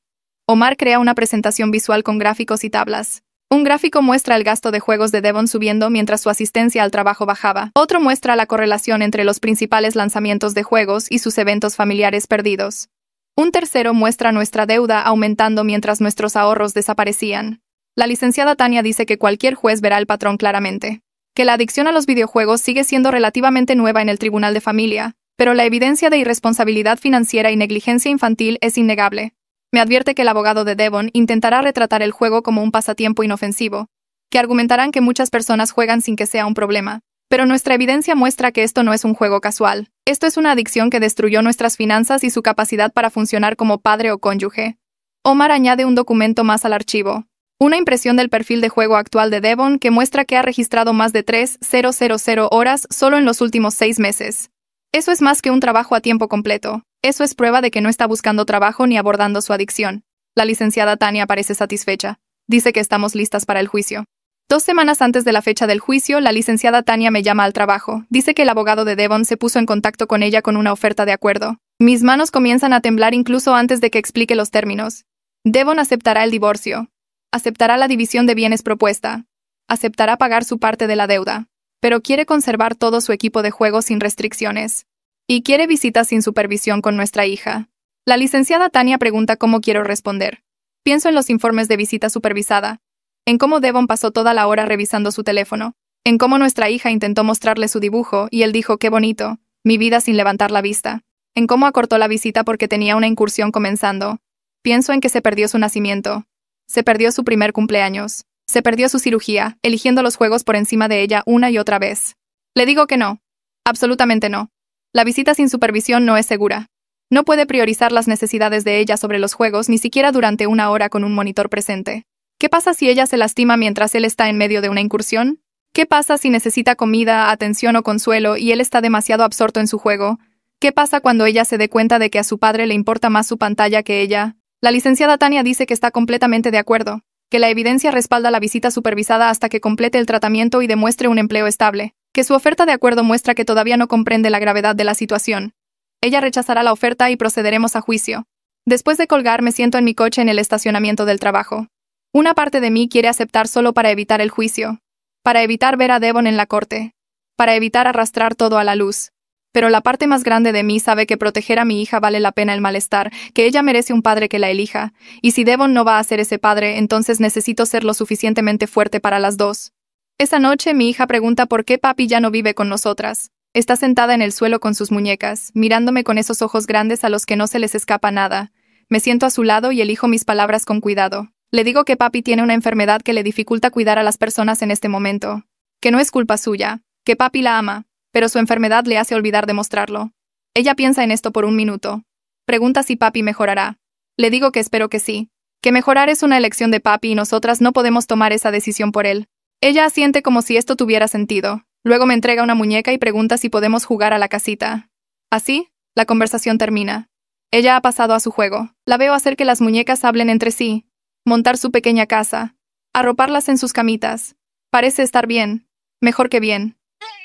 Omar crea una presentación visual con gráficos y tablas. Un gráfico muestra el gasto de juegos de Devon subiendo mientras su asistencia al trabajo bajaba. Otro muestra la correlación entre los principales lanzamientos de juegos y sus eventos familiares perdidos. Un tercero muestra nuestra deuda aumentando mientras nuestros ahorros desaparecían. La licenciada Tania dice que cualquier juez verá el patrón claramente. Que la adicción a los videojuegos sigue siendo relativamente nueva en el Tribunal de Familia, pero la evidencia de irresponsabilidad financiera y negligencia infantil es innegable. Me advierte que el abogado de Devon intentará retratar el juego como un pasatiempo inofensivo, que argumentarán que muchas personas juegan sin que sea un problema. Pero nuestra evidencia muestra que esto no es un juego casual. Esto es una adicción que destruyó nuestras finanzas y su capacidad para funcionar como padre o cónyuge. Omar añade un documento más al archivo. Una impresión del perfil de juego actual de Devon que muestra que ha registrado más de 3,000 horas solo en los últimos 6 meses. Eso es más que un trabajo a tiempo completo. Eso es prueba de que no está buscando trabajo ni abordando su adicción. La licenciada Tania parece satisfecha. Dice que estamos listas para el juicio. 2 semanas antes de la fecha del juicio, la licenciada Tania me llama al trabajo. Dice que el abogado de Devon se puso en contacto con ella con una oferta de acuerdo. Mis manos comienzan a temblar incluso antes de que explique los términos. Devon aceptará el divorcio. Aceptará la división de bienes propuesta. Aceptará pagar su parte de la deuda. Pero quiere conservar todo su equipo de juego sin restricciones. Y quiere visitas sin supervisión con nuestra hija. La licenciada Tania pregunta cómo quiero responder. Pienso en los informes de visita supervisada. En cómo Devon pasó toda la hora revisando su teléfono. En cómo nuestra hija intentó mostrarle su dibujo y él dijo qué bonito, mi vida sin levantar la vista. En cómo acortó la visita porque tenía una incursión comenzando. Pienso en que se perdió su nacimiento. Se perdió su primer cumpleaños. Se perdió su cirugía, eligiendo los juegos por encima de ella una y otra vez. Le digo que no. Absolutamente no. La visita sin supervisión no es segura. No puede priorizar las necesidades de ella sobre los juegos ni siquiera durante una hora con un monitor presente. ¿Qué pasa si ella se lastima mientras él está en medio de una incursión? ¿Qué pasa si necesita comida, atención o consuelo y él está demasiado absorto en su juego? ¿Qué pasa cuando ella se dé cuenta de que a su padre le importa más su pantalla que ella? La licenciada Tania dice que está completamente de acuerdo, que la evidencia respalda la visita supervisada hasta que complete el tratamiento y demuestre un empleo estable, que su oferta de acuerdo muestra que todavía no comprende la gravedad de la situación. Ella rechazará la oferta y procederemos a juicio. Después de colgar, me siento en mi coche en el estacionamiento del trabajo. Una parte de mí quiere aceptar solo para evitar el juicio, para evitar ver a Devon en la corte, para evitar arrastrar todo a la luz. Pero la parte más grande de mí sabe que proteger a mi hija vale la pena el malestar, que ella merece un padre que la elija, y si Devon no va a ser ese padre, entonces necesito ser lo suficientemente fuerte para las dos. Esa noche mi hija pregunta por qué papi ya no vive con nosotras. Está sentada en el suelo con sus muñecas, mirándome con esos ojos grandes a los que no se les escapa nada. Me siento a su lado y elijo mis palabras con cuidado. Le digo que papi tiene una enfermedad que le dificulta cuidar a las personas en este momento. Que no es culpa suya, que papi la ama, pero su enfermedad le hace olvidar demostrarlo. Ella piensa en esto por un minuto. Pregunta si papi mejorará. Le digo que espero que sí. Que mejorar es una elección de papi y nosotras no podemos tomar esa decisión por él. Ella asiente como si esto tuviera sentido. Luego me entrega una muñeca y pregunta si podemos jugar a la casita. Así, la conversación termina. Ella ha pasado a su juego. La veo hacer que las muñecas hablen entre sí. Montar su pequeña casa. Arroparlas en sus camitas. Parece estar bien. Mejor que bien.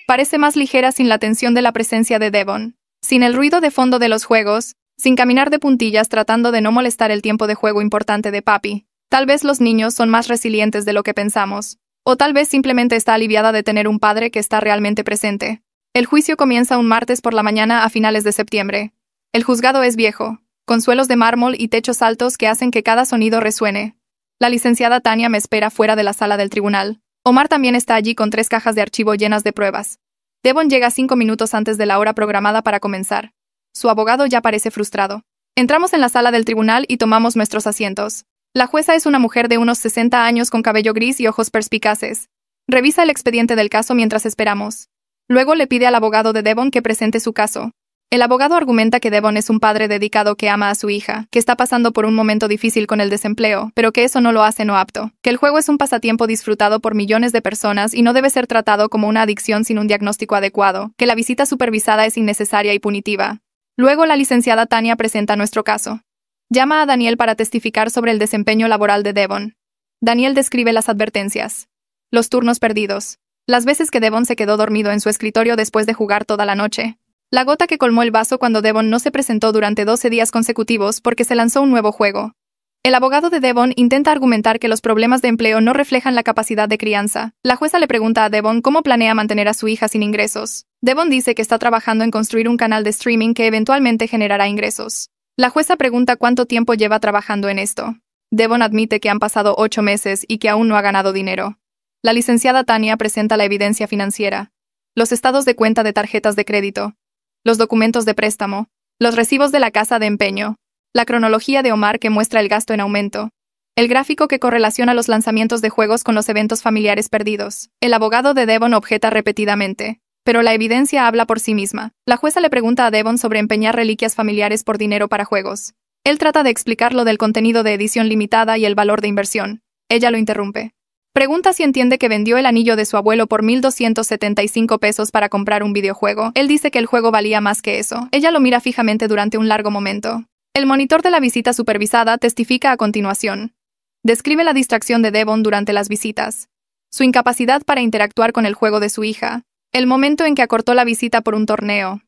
Parece más ligera sin la tensión de la presencia de Devon. Sin el ruido de fondo de los juegos. Sin caminar de puntillas tratando de no molestar el tiempo de juego importante de papi. Tal vez los niños son más resilientes de lo que pensamos. O tal vez simplemente está aliviada de tener un padre que está realmente presente. El juicio comienza un martes por la mañana a finales de septiembre. El juzgado es viejo, con suelos de mármol y techos altos que hacen que cada sonido resuene. La licenciada Tania me espera fuera de la sala del tribunal. Omar también está allí con 3 cajas de archivo llenas de pruebas. Devon llega 5 minutos antes de la hora programada para comenzar. Su abogado ya parece frustrado. Entramos en la sala del tribunal y tomamos nuestros asientos. La jueza es una mujer de unos 60 años con cabello gris y ojos perspicaces. Revisa el expediente del caso mientras esperamos. Luego le pide al abogado de Devon que presente su caso. El abogado argumenta que Devon es un padre dedicado que ama a su hija, que está pasando por un momento difícil con el desempleo, pero que eso no lo hace no apto, que el juego es un pasatiempo disfrutado por millones de personas y no debe ser tratado como una adicción sin un diagnóstico adecuado, que la visita supervisada es innecesaria y punitiva. Luego la licenciada Tania presenta nuestro caso. Llama a Daniel para testificar sobre el desempeño laboral de Devon. Daniel describe las advertencias, los turnos perdidos, las veces que Devon se quedó dormido en su escritorio después de jugar toda la noche, la gota que colmó el vaso cuando Devon no se presentó durante 12 días consecutivos porque se lanzó un nuevo juego. El abogado de Devon intenta argumentar que los problemas de empleo no reflejan la capacidad de crianza. La jueza le pregunta a Devon cómo planea mantener a su hija sin ingresos. Devon dice que está trabajando en construir un canal de streaming que eventualmente generará ingresos. La jueza pregunta cuánto tiempo lleva trabajando en esto. Devon admite que han pasado 8 meses y que aún no ha ganado dinero. La licenciada Tania presenta la evidencia financiera, los estados de cuenta de tarjetas de crédito, los documentos de préstamo, los recibos de la casa de empeño, la cronología de Omar que muestra el gasto en aumento, el gráfico que correlaciona los lanzamientos de juegos con los eventos familiares perdidos. El abogado de Devon objeta repetidamente, pero la evidencia habla por sí misma. La jueza le pregunta a Devon sobre empeñar reliquias familiares por dinero para juegos. Él trata de explicar lo del contenido de edición limitada y el valor de inversión. Ella lo interrumpe. Pregunta si entiende que vendió el anillo de su abuelo por 1,275 pesos para comprar un videojuego. Él dice que el juego valía más que eso. Ella lo mira fijamente durante un largo momento. El monitor de la visita supervisada testifica a continuación. Describe la distracción de Devon durante las visitas, su incapacidad para interactuar con el juego de su hija, el momento en que acortó la visita por un torneo,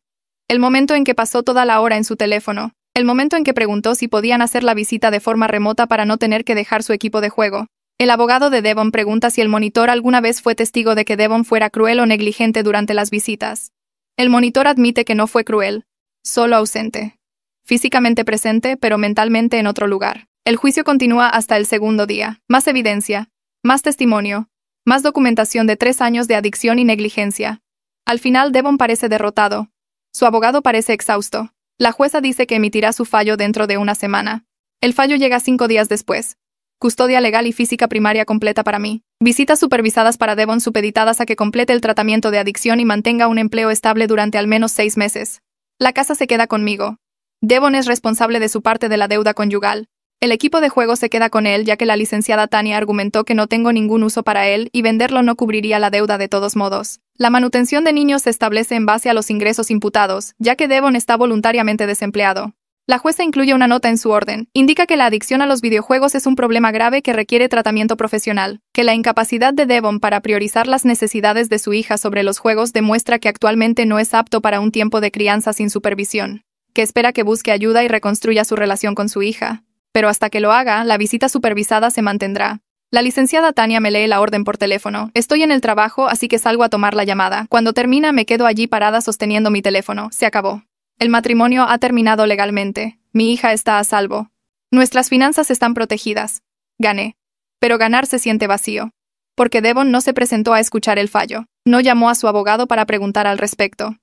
el momento en que pasó toda la hora en su teléfono, el momento en que preguntó si podían hacer la visita de forma remota para no tener que dejar su equipo de juego. El abogado de Devon pregunta si el monitor alguna vez fue testigo de que Devon fuera cruel o negligente durante las visitas. El monitor admite que no fue cruel, solo ausente. Físicamente presente, pero mentalmente en otro lugar. El juicio continúa hasta el segundo día. Más evidencia, más testimonio, más documentación de 3 años de adicción y negligencia. Al final Devon parece derrotado. Su abogado parece exhausto. La jueza dice que emitirá su fallo dentro de una semana. El fallo llega 5 días después. Custodia legal y física primaria completa para mí. Visitas supervisadas para Devon supeditadas a que complete el tratamiento de adicción y mantenga un empleo estable durante al menos 6 meses. La casa se queda conmigo. Devon es responsable de su parte de la deuda conyugal. El equipo de juego se queda con él ya que la licenciada Tania argumentó que no tengo ningún uso para él y venderlo no cubriría la deuda de todos modos. La manutención de niños se establece en base a los ingresos imputados, ya que Devon está voluntariamente desempleado. La jueza incluye una nota en su orden. Indica que la adicción a los videojuegos es un problema grave que requiere tratamiento profesional, que la incapacidad de Devon para priorizar las necesidades de su hija sobre los juegos demuestra que actualmente no es apto para un tiempo de crianza sin supervisión, que espera que busque ayuda y reconstruya su relación con su hija. Pero hasta que lo haga, la visita supervisada se mantendrá. La licenciada Tania me lee la orden por teléfono. Estoy en el trabajo, así que salgo a tomar la llamada. Cuando termina, me quedo allí parada sosteniendo mi teléfono. Se acabó. El matrimonio ha terminado legalmente. Mi hija está a salvo. Nuestras finanzas están protegidas. Gané. Pero ganar se siente vacío. Porque Devon no se presentó a escuchar el fallo. No llamó a su abogado para preguntar al respecto.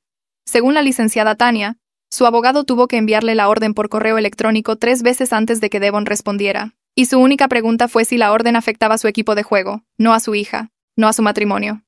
Según la licenciada Tania, su abogado tuvo que enviarle la orden por correo electrónico 3 veces antes de que Devon respondiera. Y su única pregunta fue si la orden afectaba a su equipo de juego, no a su hija, no a su matrimonio,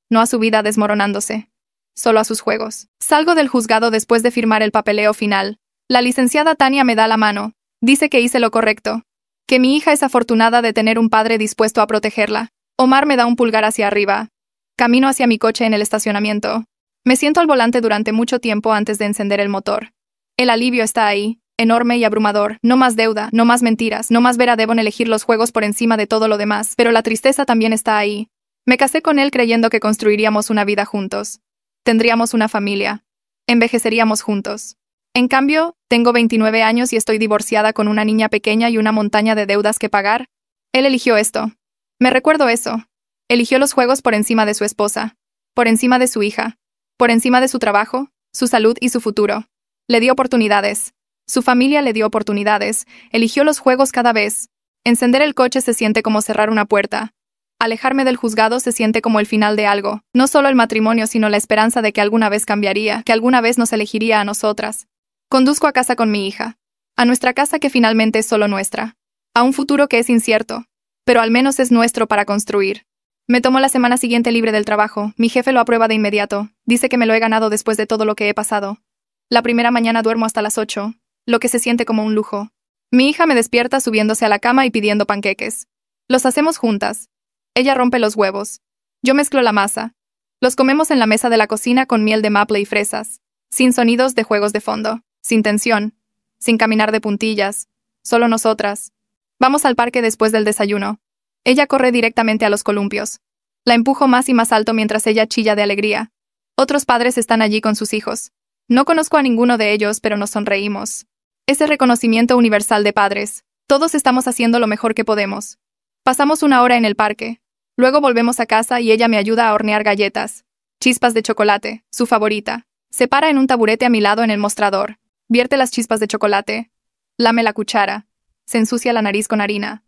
no a su vida desmoronándose. Solo a sus juegos. Salgo del juzgado después de firmar el papeleo final. La licenciada Tania me da la mano. Dice que hice lo correcto. Que mi hija es afortunada de tener un padre dispuesto a protegerla. Omar me da un pulgar hacia arriba. Camino hacia mi coche en el estacionamiento. Me siento al volante durante mucho tiempo antes de encender el motor. El alivio está ahí, enorme y abrumador. No más deuda, no más mentiras, no más ver a Devon elegir los juegos por encima de todo lo demás. Pero la tristeza también está ahí. Me casé con él creyendo que construiríamos una vida juntos. Tendríamos una familia. Envejeceríamos juntos. En cambio, tengo 29 años y estoy divorciada con una niña pequeña y una montaña de deudas que pagar. Él eligió esto. Me recuerdo eso. Eligió los juegos por encima de su esposa. Por encima de su hija. Por encima de su trabajo, su salud y su futuro. Le dio oportunidades. Su familia le dio oportunidades. Eligió los juegos cada vez. Encender el coche se siente como cerrar una puerta. Alejarme del juzgado se siente como el final de algo. No solo el matrimonio, sino la esperanza de que alguna vez cambiaría, que alguna vez nos elegiría a nosotras. Conduzco a casa con mi hija. A nuestra casa que finalmente es solo nuestra. A un futuro que es incierto. Pero al menos es nuestro para construir. Me tomo la semana siguiente libre del trabajo. Mi jefe lo aprueba de inmediato. Dice que me lo he ganado después de todo lo que he pasado. La primera mañana duermo hasta las 8, lo que se siente como un lujo. Mi hija me despierta subiéndose a la cama y pidiendo panqueques. Los hacemos juntas. Ella rompe los huevos. Yo mezclo la masa. Los comemos en la mesa de la cocina con miel de maple y fresas. Sin sonidos de juegos de fondo. Sin tensión. Sin caminar de puntillas. Solo nosotras. Vamos al parque después del desayuno. Ella corre directamente a los columpios. La empujo más y más alto mientras ella chilla de alegría. Otros padres están allí con sus hijos. No conozco a ninguno de ellos, pero nos sonreímos. Ese reconocimiento universal de padres. Todos estamos haciendo lo mejor que podemos. Pasamos una hora en el parque. Luego volvemos a casa y ella me ayuda a hornear galletas. Chispas de chocolate, su favorita. Se para en un taburete a mi lado en el mostrador. Vierte las chispas de chocolate. Lame la cuchara. Se ensucia la nariz con harina.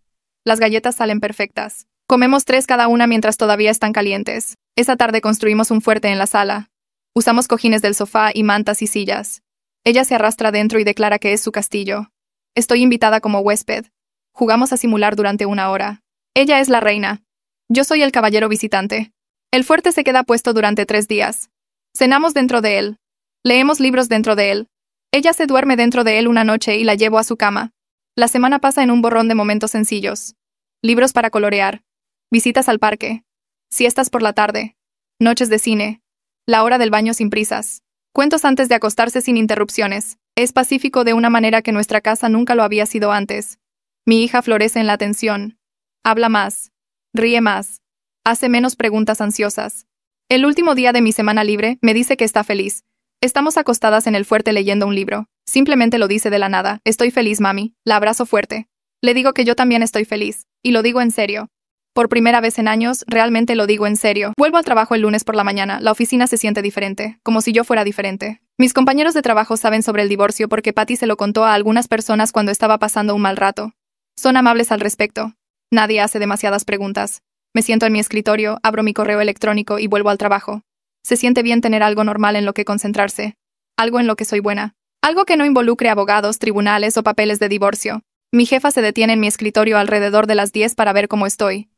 Las galletas salen perfectas. Comemos 3 cada una mientras todavía están calientes. Esa tarde construimos un fuerte en la sala. Usamos cojines del sofá y mantas y sillas. Ella se arrastra dentro y declara que es su castillo. Estoy invitada como huésped. Jugamos a simular durante 1 hora. Ella es la reina. Yo soy el caballero visitante. El fuerte se queda puesto durante 3 días. Cenamos dentro de él. Leemos libros dentro de él. Ella se duerme dentro de él una noche y la llevo a su cama. La semana pasa en un borrón de momentos sencillos. Libros para colorear. visitas al parque, siestas por la tarde, noches de cine, la hora del baño sin prisas, cuentos antes de acostarse sin interrupciones. Es pacífico de una manera que nuestra casa nunca lo había sido antes. Mi hija florece en la atención. Habla más. Ríe más. Hace menos preguntas ansiosas. El último día de mi semana libre me dice que está feliz. Estamos acostadas en el fuerte leyendo un libro. Simplemente lo dice de la nada. Estoy feliz, mami. La abrazo fuerte. Le digo que yo también estoy feliz. Y lo digo en serio. Por primera vez en años, realmente lo digo en serio. Vuelvo al trabajo el lunes por la mañana. La oficina se siente diferente, como si yo fuera diferente. Mis compañeros de trabajo saben sobre el divorcio porque Patty se lo contó a algunas personas cuando estaba pasando un mal rato. Son amables al respecto. Nadie hace demasiadas preguntas. Me siento en mi escritorio, abro mi correo electrónico y vuelvo al trabajo. Se siente bien tener algo normal en lo que concentrarse. Algo en lo que soy buena. Algo que no involucre abogados, tribunales o papeles de divorcio. Mi jefa se detiene en mi escritorio alrededor de las 10 para ver cómo estoy.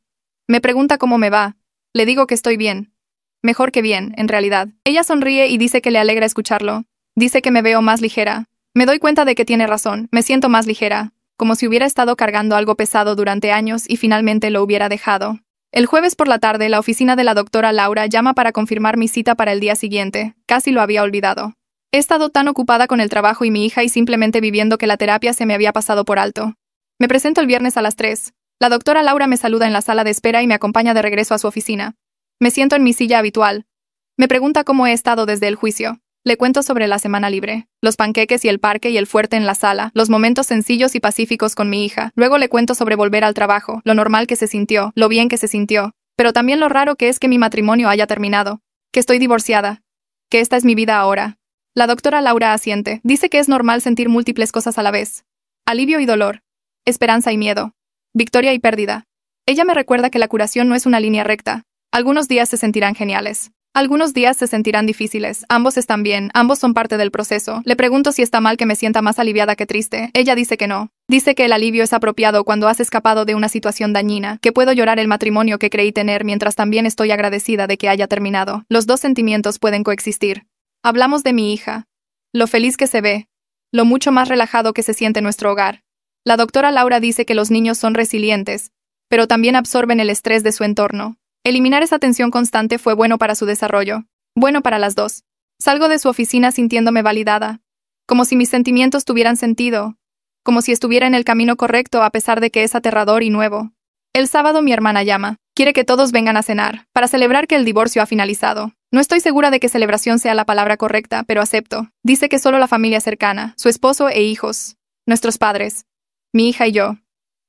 Me pregunta cómo me va. Le digo que estoy bien. Mejor que bien, en realidad. Ella sonríe y dice que le alegra escucharlo. Dice que me veo más ligera. Me doy cuenta de que tiene razón. Me siento más ligera. Como si hubiera estado cargando algo pesado durante años y finalmente lo hubiera dejado. El jueves por la tarde, la oficina de la doctora Laura llama para confirmar mi cita para el día siguiente. Casi lo había olvidado. He estado tan ocupada con el trabajo y mi hija y simplemente viviendo que la terapia se me había pasado por alto. Me presento el viernes a las 3. La doctora Laura me saluda en la sala de espera y me acompaña de regreso a su oficina. Me siento en mi silla habitual. Me pregunta cómo he estado desde el juicio. Le cuento sobre la semana libre, los panqueques y el parque y el fuerte en la sala, los momentos sencillos y pacíficos con mi hija. Luego le cuento sobre volver al trabajo, lo normal que se sintió, lo bien que se sintió, pero también lo raro que es que mi matrimonio haya terminado, que estoy divorciada, que esta es mi vida ahora. La doctora Laura asiente, dice que es normal sentir múltiples cosas a la vez. Alivio y dolor, esperanza y miedo, victoria y pérdida. Ella me recuerda que la curación no es una línea recta. Algunos días se sentirán geniales. Algunos días se sentirán difíciles. Ambos están bien, ambos son parte del proceso. Le pregunto si está mal que me sienta más aliviada que triste. Ella dice que no. Dice que el alivio es apropiado cuando has escapado de una situación dañina, que puedo llorar el matrimonio que creí tener mientras también estoy agradecida de que haya terminado. Los dos sentimientos pueden coexistir. Hablamos de mi hija. Lo feliz que se ve. Lo mucho más relajado que se siente nuestro hogar. La doctora Laura dice que los niños son resilientes, pero también absorben el estrés de su entorno. Eliminar esa tensión constante fue bueno para su desarrollo. Bueno para las dos. Salgo de su oficina sintiéndome validada. Como si mis sentimientos tuvieran sentido. Como si estuviera en el camino correcto a pesar de que es aterrador y nuevo. El sábado mi hermana llama. Quiere que todos vengan a cenar, para celebrar que el divorcio ha finalizado. No estoy segura de que celebración sea la palabra correcta, pero acepto. Dice que solo la familia cercana, su esposo e hijos. Nuestros padres. Mi hija y yo.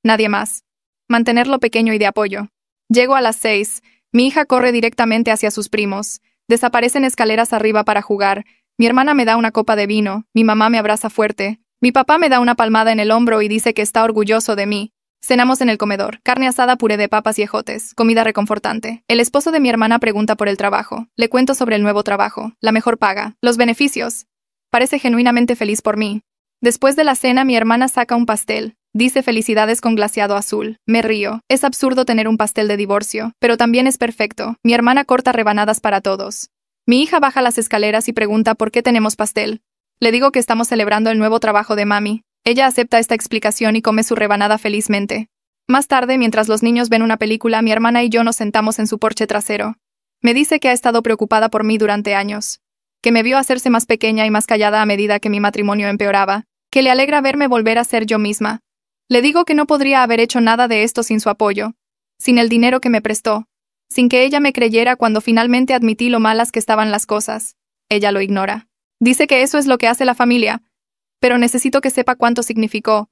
Nadie más. Mantenerlo pequeño y de apoyo. Llego a las 6. Mi hija corre directamente hacia sus primos. Desaparecen escaleras arriba para jugar. Mi hermana me da una copa de vino. Mi mamá me abraza fuerte. Mi papá me da una palmada en el hombro y dice que está orgulloso de mí. Cenamos en el comedor. Carne asada, puré de papas y ejotes. Comida reconfortante. El esposo de mi hermana pregunta por el trabajo. Le cuento sobre el nuevo trabajo. La mejor paga. Los beneficios. Parece genuinamente feliz por mí. Después de la cena, mi hermana saca un pastel. Dice felicidades con glaseado azul. Me río. Es absurdo tener un pastel de divorcio, pero también es perfecto. Mi hermana corta rebanadas para todos. Mi hija baja las escaleras y pregunta por qué tenemos pastel. Le digo que estamos celebrando el nuevo trabajo de mami. Ella acepta esta explicación y come su rebanada felizmente. Más tarde, mientras los niños ven una película, mi hermana y yo nos sentamos en su porche trasero. Me dice que ha estado preocupada por mí durante años. Que me vio hacerse más pequeña y más callada a medida que mi matrimonio empeoraba. Que le alegra verme volver a ser yo misma. Le digo que no podría haber hecho nada de esto sin su apoyo, sin el dinero que me prestó, sin que ella me creyera cuando finalmente admití lo malas que estaban las cosas. Ella lo ignora. Dice que eso es lo que hace la familia, pero necesito que sepa cuánto significó,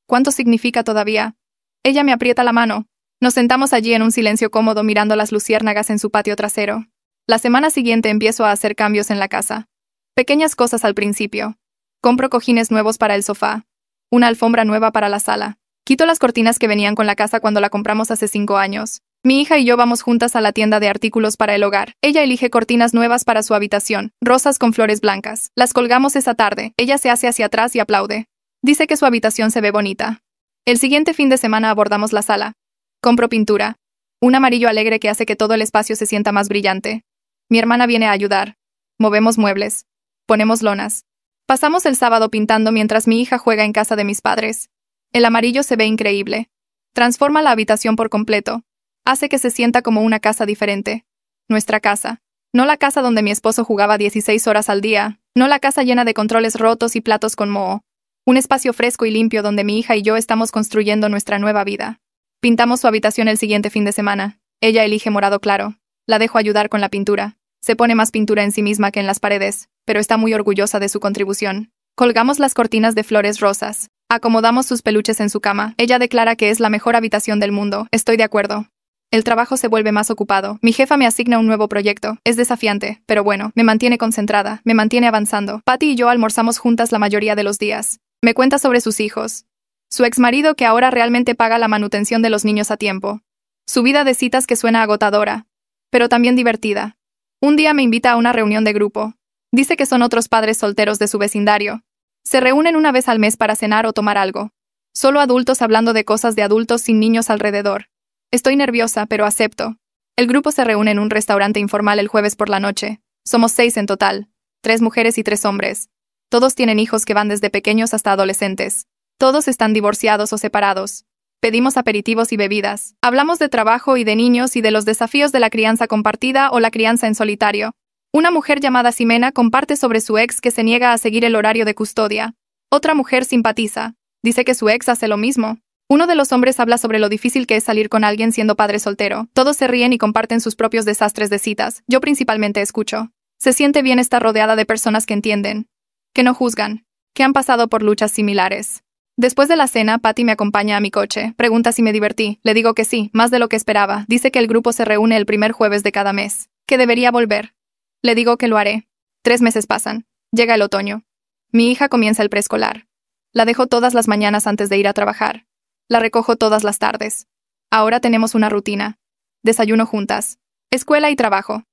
cuánto significa todavía. Ella me aprieta la mano. Nos sentamos allí en un silencio cómodo mirando las luciérnagas en su patio trasero. La semana siguiente empiezo a hacer cambios en la casa. Pequeñas cosas al principio. Compro cojines nuevos para el sofá. Una alfombra nueva para la sala. Quito las cortinas que venían con la casa cuando la compramos hace 5 años. Mi hija y yo vamos juntas a la tienda de artículos para el hogar. Ella elige cortinas nuevas para su habitación, rosas con flores blancas. Las colgamos esa tarde. Ella se hace hacia atrás y aplaude. Dice que su habitación se ve bonita. El siguiente fin de semana abordamos la sala. Compro pintura. Un amarillo alegre que hace que todo el espacio se sienta más brillante. Mi hermana viene a ayudar. Movemos muebles. Ponemos lonas. Pasamos el sábado pintando mientras mi hija juega en casa de mis padres. El amarillo se ve increíble. Transforma la habitación por completo. Hace que se sienta como una casa diferente. Nuestra casa. No la casa donde mi esposo jugaba 16 horas al día, no la casa llena de controles rotos y platos con moho. Un espacio fresco y limpio donde mi hija y yo estamos construyendo nuestra nueva vida. Pintamos su habitación el siguiente fin de semana. Ella elige morado claro. La dejo ayudar con la pintura. Se pone más pintura en sí misma que en las paredes, pero está muy orgullosa de su contribución. Colgamos las cortinas de flores rosas. Acomodamos sus peluches en su cama. Ella declara que es la mejor habitación del mundo. Estoy de acuerdo. El trabajo se vuelve más ocupado. Mi jefa me asigna un nuevo proyecto. Es desafiante, pero bueno, me mantiene concentrada, me mantiene avanzando. Patty y yo almorzamos juntas la mayoría de los días. Me cuenta sobre sus hijos. Su exmarido que ahora realmente paga la manutención de los niños a tiempo. Su vida de citas que suena agotadora, pero también divertida. Un día me invita a una reunión de grupo. Dice que son otros padres solteros de su vecindario. Se reúnen una vez al mes para cenar o tomar algo. Solo adultos hablando de cosas de adultos sin niños alrededor. Estoy nerviosa, pero acepto. El grupo se reúne en un restaurante informal el jueves por la noche. Somos 6 en total, 3 mujeres y 3 hombres. Todos tienen hijos que van desde pequeños hasta adolescentes. Todos están divorciados o separados. Pedimos aperitivos y bebidas. Hablamos de trabajo y de niños y de los desafíos de la crianza compartida o la crianza en solitario. Una mujer llamada Ximena comparte sobre su ex que se niega a seguir el horario de custodia. Otra mujer simpatiza. Dice que su ex hace lo mismo. Uno de los hombres habla sobre lo difícil que es salir con alguien siendo padre soltero. Todos se ríen y comparten sus propios desastres de citas. Yo principalmente escucho. Se siente bien estar rodeada de personas que entienden, que no juzgan, que han pasado por luchas similares. Después de la cena, Patty me acompaña a mi coche. Pregunta si me divertí. Le digo que sí, más de lo que esperaba. Dice que el grupo se reúne el primer jueves de cada mes. Que debería volver. Le digo que lo haré. 3 meses pasan. Llega el otoño. Mi hija comienza el preescolar. La dejo todas las mañanas antes de ir a trabajar. La recojo todas las tardes. Ahora tenemos una rutina. Desayuno juntas. Escuela y trabajo.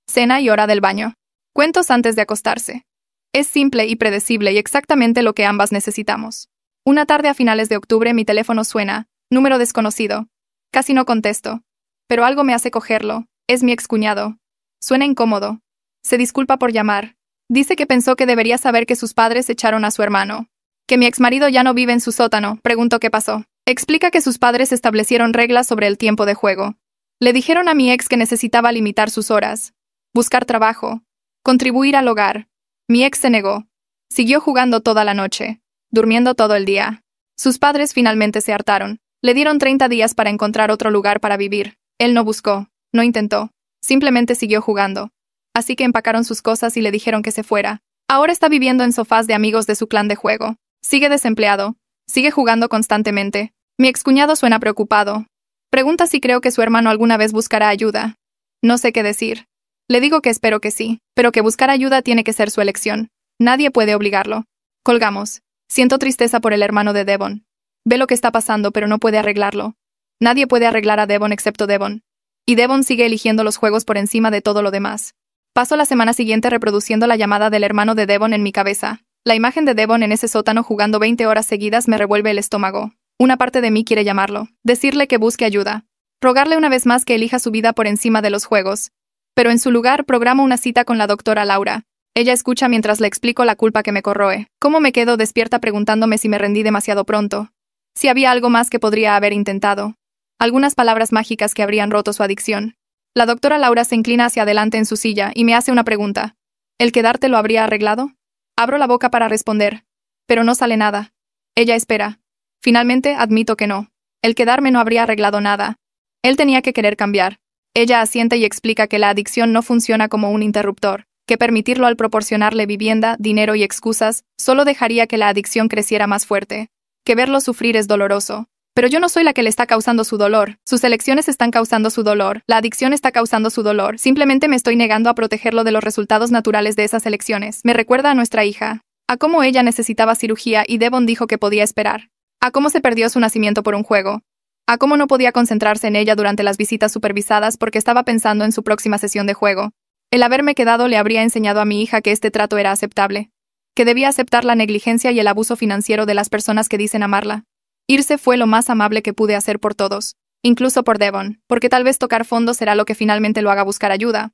Cena y hora del baño. Cuentos antes de acostarse. Es simple y predecible y exactamente lo que ambas necesitamos. Una tarde a finales de octubre mi teléfono suena. Número desconocido. Casi no contesto. Pero algo me hace cogerlo. Es mi excuñado. Suena incómodo. Se disculpa por llamar. Dice que pensó que debería saber que sus padres echaron a su hermano. Que mi exmarido ya no vive en su sótano. Pregunto qué pasó. Explica que sus padres establecieron reglas sobre el tiempo de juego. Le dijeron a mi ex que necesitaba limitar sus horas, buscar trabajo, contribuir al hogar. Mi ex se negó. Siguió jugando toda la noche, durmiendo todo el día. Sus padres finalmente se hartaron. Le dieron 30 días para encontrar otro lugar para vivir. Él no buscó, no intentó, simplemente siguió jugando. Así que empacaron sus cosas y le dijeron que se fuera. Ahora está viviendo en sofás de amigos de su clan de juego. Sigue desempleado. Sigue jugando constantemente. Mi excuñado suena preocupado. Pregunta si creo que su hermano alguna vez buscará ayuda. No sé qué decir. Le digo que espero que sí, pero que buscar ayuda tiene que ser su elección. Nadie puede obligarlo. Colgamos. Siento tristeza por el hermano de Devon. Ve lo que está pasando, pero no puede arreglarlo. Nadie puede arreglar a Devon excepto Devon. Y Devon sigue eligiendo los juegos por encima de todo lo demás. Paso la semana siguiente reproduciendo la llamada del hermano de Devon en mi cabeza. La imagen de Devon en ese sótano jugando 20 horas seguidas me revuelve el estómago. Una parte de mí quiere llamarlo, decirle que busque ayuda, rogarle una vez más que elija su vida por encima de los juegos. Pero en su lugar programo una cita con la doctora Laura. Ella escucha mientras le explico la culpa que me corroe. Cómo me quedo despierta preguntándome si me rendí demasiado pronto. Si había algo más que podría haber intentado. Algunas palabras mágicas que habrían roto su adicción. La doctora Laura se inclina hacia adelante en su silla y me hace una pregunta. ¿El quedarte lo habría arreglado? Abro la boca para responder. Pero no sale nada. Ella espera. Finalmente, admito que no. El quedarme no habría arreglado nada. Él tenía que querer cambiar. Ella asiente y explica que la adicción no funciona como un interruptor, que permitirlo al proporcionarle vivienda, dinero y excusas, solo dejaría que la adicción creciera más fuerte. Que verlo sufrir es doloroso. Pero yo no soy la que le está causando su dolor. Sus elecciones están causando su dolor. La adicción está causando su dolor. Simplemente me estoy negando a protegerlo de los resultados naturales de esas elecciones. Me recuerda a nuestra hija. A cómo ella necesitaba cirugía y Devon dijo que podía esperar. A cómo se perdió su nacimiento por un juego. A cómo no podía concentrarse en ella durante las visitas supervisadas porque estaba pensando en su próxima sesión de juego. El haberme quedado le habría enseñado a mi hija que este trato era aceptable. Que debía aceptar la negligencia y el abuso financiero de las personas que dicen amarla. Irse fue lo más amable que pude hacer por todos, incluso por Devon, porque tal vez tocar fondo será lo que finalmente lo haga buscar ayuda.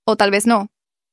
O tal vez no.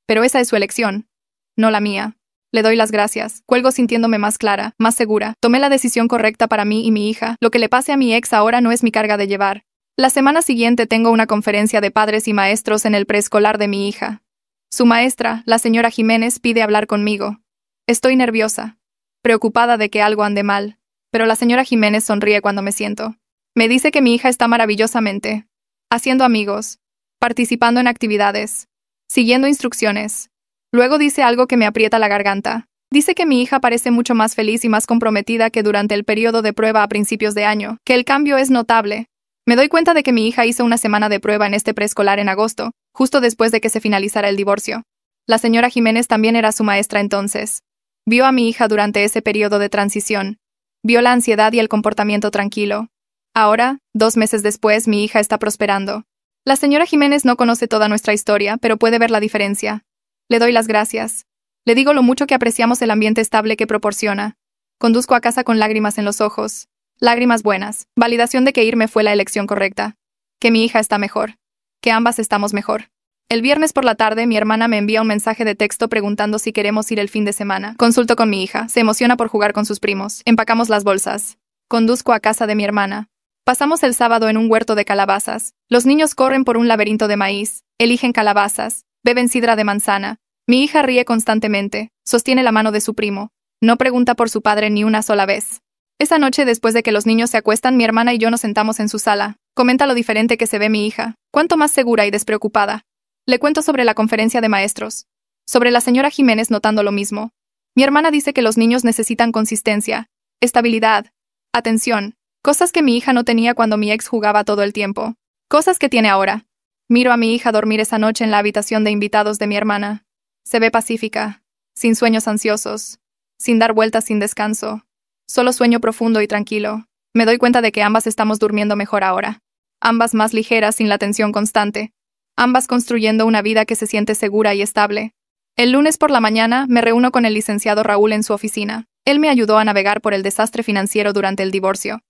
Pero esa es su elección. No la mía. Le doy las gracias. Cuelgo sintiéndome más clara, más segura. Tomé la decisión correcta para mí y mi hija. Lo que le pase a mi ex ahora no es mi carga de llevar. La semana siguiente tengo una conferencia de padres y maestros en el preescolar de mi hija. Su maestra, la señora Jiménez, pide hablar conmigo. Estoy nerviosa, preocupada de que algo ande mal, pero la señora Jiménez sonríe cuando me siento. Me dice que mi hija está maravillosamente, haciendo amigos, participando en actividades, siguiendo instrucciones. Luego dice algo que me aprieta la garganta. Dice que mi hija parece mucho más feliz y más comprometida que durante el periodo de prueba a principios de año, que el cambio es notable. Me doy cuenta de que mi hija hizo una semana de prueba en este preescolar en agosto, justo después de que se finalizara el divorcio. La señora Jiménez también era su maestra entonces. Vio a mi hija durante ese periodo de transición. Vio la ansiedad y el comportamiento tranquilo. Ahora, 2 meses después, mi hija está prosperando. La señora Jiménez no conoce toda nuestra historia, pero puede ver la diferencia. Le doy las gracias. Le digo lo mucho que apreciamos el ambiente estable que proporciona. Conduzco a casa con lágrimas en los ojos. Lágrimas buenas, validación de que irme fue la elección correcta. Que mi hija está mejor. Que ambas estamos mejor. El viernes por la tarde, mi hermana me envía un mensaje de texto preguntando si queremos ir el fin de semana. Consulto con mi hija, se emociona por jugar con sus primos. Empacamos las bolsas. Conduzco a casa de mi hermana. Pasamos el sábado en un huerto de calabazas. Los niños corren por un laberinto de maíz, eligen calabazas, beben sidra de manzana. Mi hija ríe constantemente, sostiene la mano de su primo. No pregunta por su padre ni una sola vez. Esa noche, después de que los niños se acuestan, mi hermana y yo nos sentamos en su sala. Comenta lo diferente que se ve mi hija, cuánto más segura y despreocupada. Le cuento sobre la conferencia de maestros. Sobre la señora Jiménez notando lo mismo. Mi hermana dice que los niños necesitan consistencia, estabilidad, atención. Cosas que mi hija no tenía cuando mi ex jugaba todo el tiempo. Cosas que tiene ahora. Miro a mi hija dormir esa noche en la habitación de invitados de mi hermana. Se ve pacífica, sin sueños ansiosos, sin dar vueltas sin descanso. Solo sueño profundo y tranquilo. Me doy cuenta de que ambas estamos durmiendo mejor ahora. Ambas más ligeras sin la tensión constante. Ambas construyendo una vida que se siente segura y estable. El lunes por la mañana me reúno con el licenciado Raúl en su oficina. Él me ayudó a navegar por el desastre financiero durante el divorcio.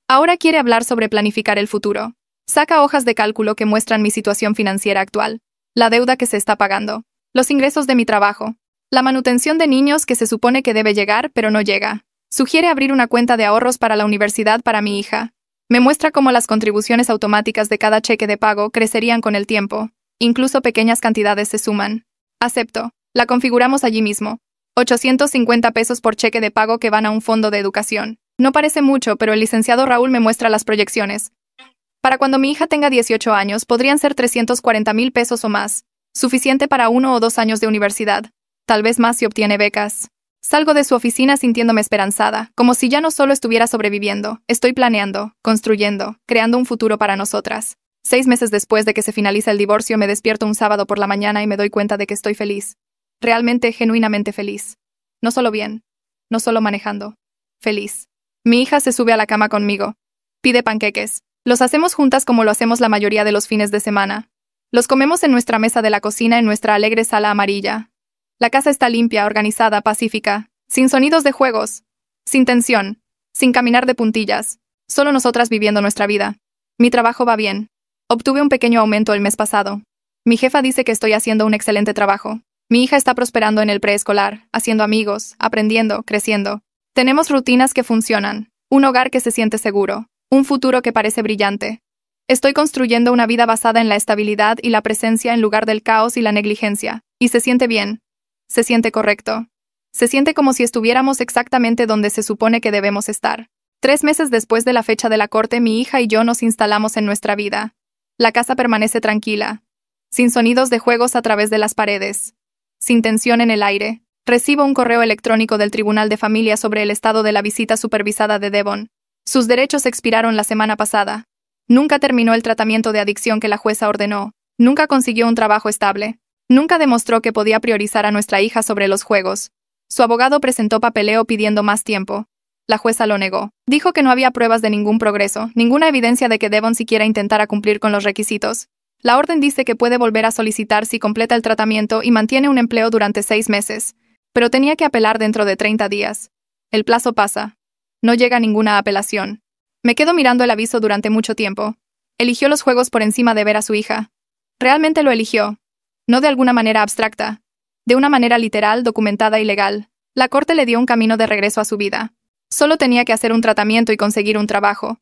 Ahora quiere hablar sobre planificar el futuro. Saca hojas de cálculo que muestran mi situación financiera actual, la deuda que se está pagando, los ingresos de mi trabajo, la manutención de niños que se supone que debe llegar pero no llega. Sugiere abrir una cuenta de ahorros para la universidad para mi hija. Me muestra cómo las contribuciones automáticas de cada cheque de pago crecerían con el tiempo. Incluso pequeñas cantidades se suman. Acepto. La configuramos allí mismo. 850 pesos por cheque de pago que van a un fondo de educación. No parece mucho, pero el licenciado Raúl me muestra las proyecciones. Para cuando mi hija tenga 18 años, podrían ser 340,000 pesos o más. Suficiente para 1 o 2 años de universidad. Tal vez más si obtiene becas. Salgo de su oficina sintiéndome esperanzada, como si ya no solo estuviera sobreviviendo, estoy planeando, construyendo, creando un futuro para nosotras. 6 meses después de que se finaliza el divorcio, me despierto un sábado por la mañana y me doy cuenta de que estoy feliz. Realmente, genuinamente feliz. No solo bien, no solo manejando. Feliz. Mi hija se sube a la cama conmigo. Pide panqueques. Los hacemos juntas como lo hacemos la mayoría de los fines de semana. Los comemos en nuestra mesa de la cocina en nuestra alegre sala amarilla. La casa está limpia, organizada, pacífica, sin sonidos de juegos, sin tensión, sin caminar de puntillas, solo nosotras viviendo nuestra vida. Mi trabajo va bien. Obtuve un pequeño aumento el mes pasado. Mi jefa dice que estoy haciendo un excelente trabajo. Mi hija está prosperando en el preescolar, haciendo amigos, aprendiendo, creciendo. Tenemos rutinas que funcionan, un hogar que se siente seguro, un futuro que parece brillante. Estoy construyendo una vida basada en la estabilidad y la presencia en lugar del caos y la negligencia, y se siente bien. Se siente correcto. Se siente como si estuviéramos exactamente donde se supone que debemos estar. 3 meses después de la fecha de la corte, mi hija y yo nos instalamos en nuestra vida. La casa permanece tranquila, sin sonidos de juegos a través de las paredes, sin tensión en el aire. Recibo un correo electrónico del Tribunal de Familia sobre el estado de la visita supervisada de Devon. Sus derechos expiraron la semana pasada. Nunca terminó el tratamiento de adicción que la jueza ordenó. Nunca consiguió un trabajo estable. Nunca demostró que podía priorizar a nuestra hija sobre los juegos. Su abogado presentó papeleo pidiendo más tiempo. La jueza lo negó. Dijo que no había pruebas de ningún progreso, ninguna evidencia de que Devon siquiera intentara cumplir con los requisitos. La orden dice que puede volver a solicitar si completa el tratamiento y mantiene un empleo durante 6 meses. Pero tenía que apelar dentro de 30 días. El plazo pasa. No llega ninguna apelación. Me quedo mirando el aviso durante mucho tiempo. Eligió los juegos por encima de ver a su hija. Realmente lo eligió. No de alguna manera abstracta. De una manera literal, documentada y legal. La corte le dio un camino de regreso a su vida. Solo tenía que hacer un tratamiento y conseguir un trabajo.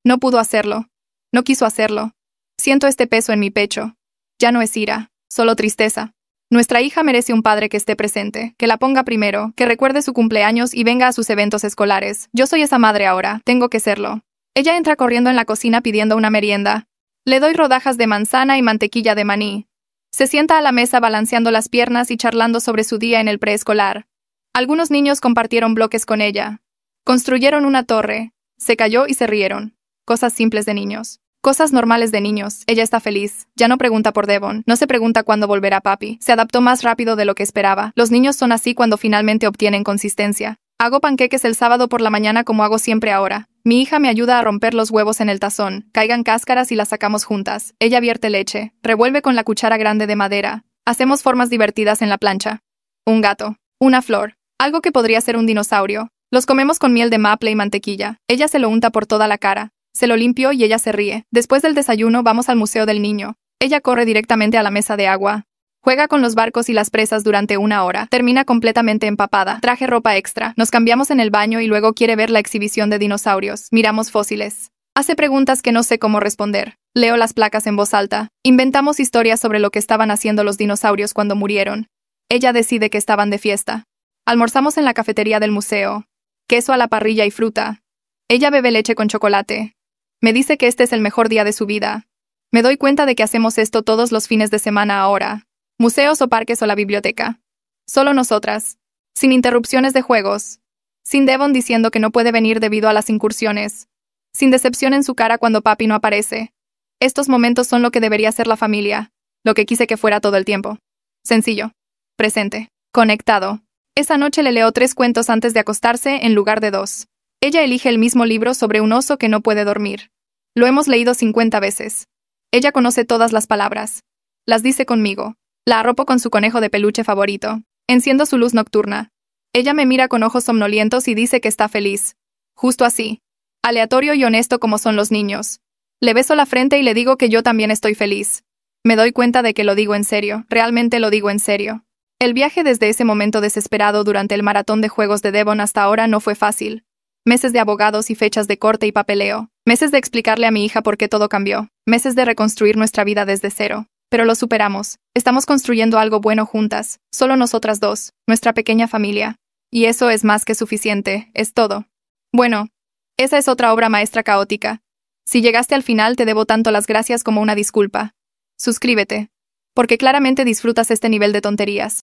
No pudo hacerlo. No quiso hacerlo. Siento este peso en mi pecho. Ya no es ira, solo tristeza. Nuestra hija merece un padre que esté presente, que la ponga primero, que recuerde su cumpleaños y venga a sus eventos escolares. Yo soy esa madre ahora, tengo que serlo. Ella entra corriendo en la cocina pidiendo una merienda. Le doy rodajas de manzana y mantequilla de maní. Se sienta a la mesa balanceando las piernas y charlando sobre su día en el preescolar. Algunos niños compartieron bloques con ella. Construyeron una torre. Se cayó y se rieron. Cosas simples de niños. Cosas normales de niños. Ella está feliz. Ya no pregunta por Devon. No se pregunta cuándo volverá papi. Se adaptó más rápido de lo que esperaba. Los niños son así cuando finalmente obtienen consistencia. Hago panqueques el sábado por la mañana como hago siempre ahora. Mi hija me ayuda a romper los huevos en el tazón. Caigan cáscaras y las sacamos juntas. Ella vierte leche. Revuelve con la cuchara grande de madera. Hacemos formas divertidas en la plancha. Un gato. Una flor. Algo que podría ser un dinosaurio. Los comemos con miel de maple y mantequilla. Ella se lo unta por toda la cara. Se lo limpio y ella se ríe. Después del desayuno vamos al Museo del Niño. Ella corre directamente a la mesa de agua. Juega con los barcos y las presas durante 1 hora. Termina completamente empapada. Traje ropa extra. Nos cambiamos en el baño y luego quiere ver la exhibición de dinosaurios. Miramos fósiles. Hace preguntas que no sé cómo responder. Leo las placas en voz alta. Inventamos historias sobre lo que estaban haciendo los dinosaurios cuando murieron. Ella decide que estaban de fiesta. Almorzamos en la cafetería del museo. Queso a la parrilla y fruta. Ella bebe leche con chocolate. Me dice que este es el mejor día de su vida. Me doy cuenta de que hacemos esto todos los fines de semana ahora. Museos o parques o la biblioteca. Solo nosotras. Sin interrupciones de juegos. Sin Devon diciendo que no puede venir debido a las incursiones. Sin decepción en su cara cuando papi no aparece. Estos momentos son lo que debería ser la familia. Lo que quise que fuera todo el tiempo. Sencillo. Presente. Conectado. Esa noche le leo 3 cuentos antes de acostarse en lugar de 2. Ella elige el mismo libro sobre un oso que no puede dormir. Lo hemos leído 50 veces. Ella conoce todas las palabras. Las dice conmigo. La arropo con su conejo de peluche favorito. Enciendo su luz nocturna. Ella me mira con ojos somnolientos y dice que está feliz. Justo así. Aleatorio y honesto como son los niños. Le beso la frente y le digo que yo también estoy feliz. Me doy cuenta de que lo digo en serio. Realmente lo digo en serio. El viaje desde ese momento desesperado durante el maratón de juegos de Devon hasta ahora no fue fácil. Meses de abogados y fechas de corte y papeleo. Meses de explicarle a mi hija por qué todo cambió. Meses de reconstruir nuestra vida desde cero. Pero lo superamos. Estamos construyendo algo bueno juntas. Solo nosotras dos. Nuestra pequeña familia. Y eso es más que suficiente. Es todo. Bueno. Esa es otra obra maestra caótica. Si llegaste al final te debo tanto las gracias como una disculpa. Suscríbete. Porque claramente disfrutas este nivel de tonterías.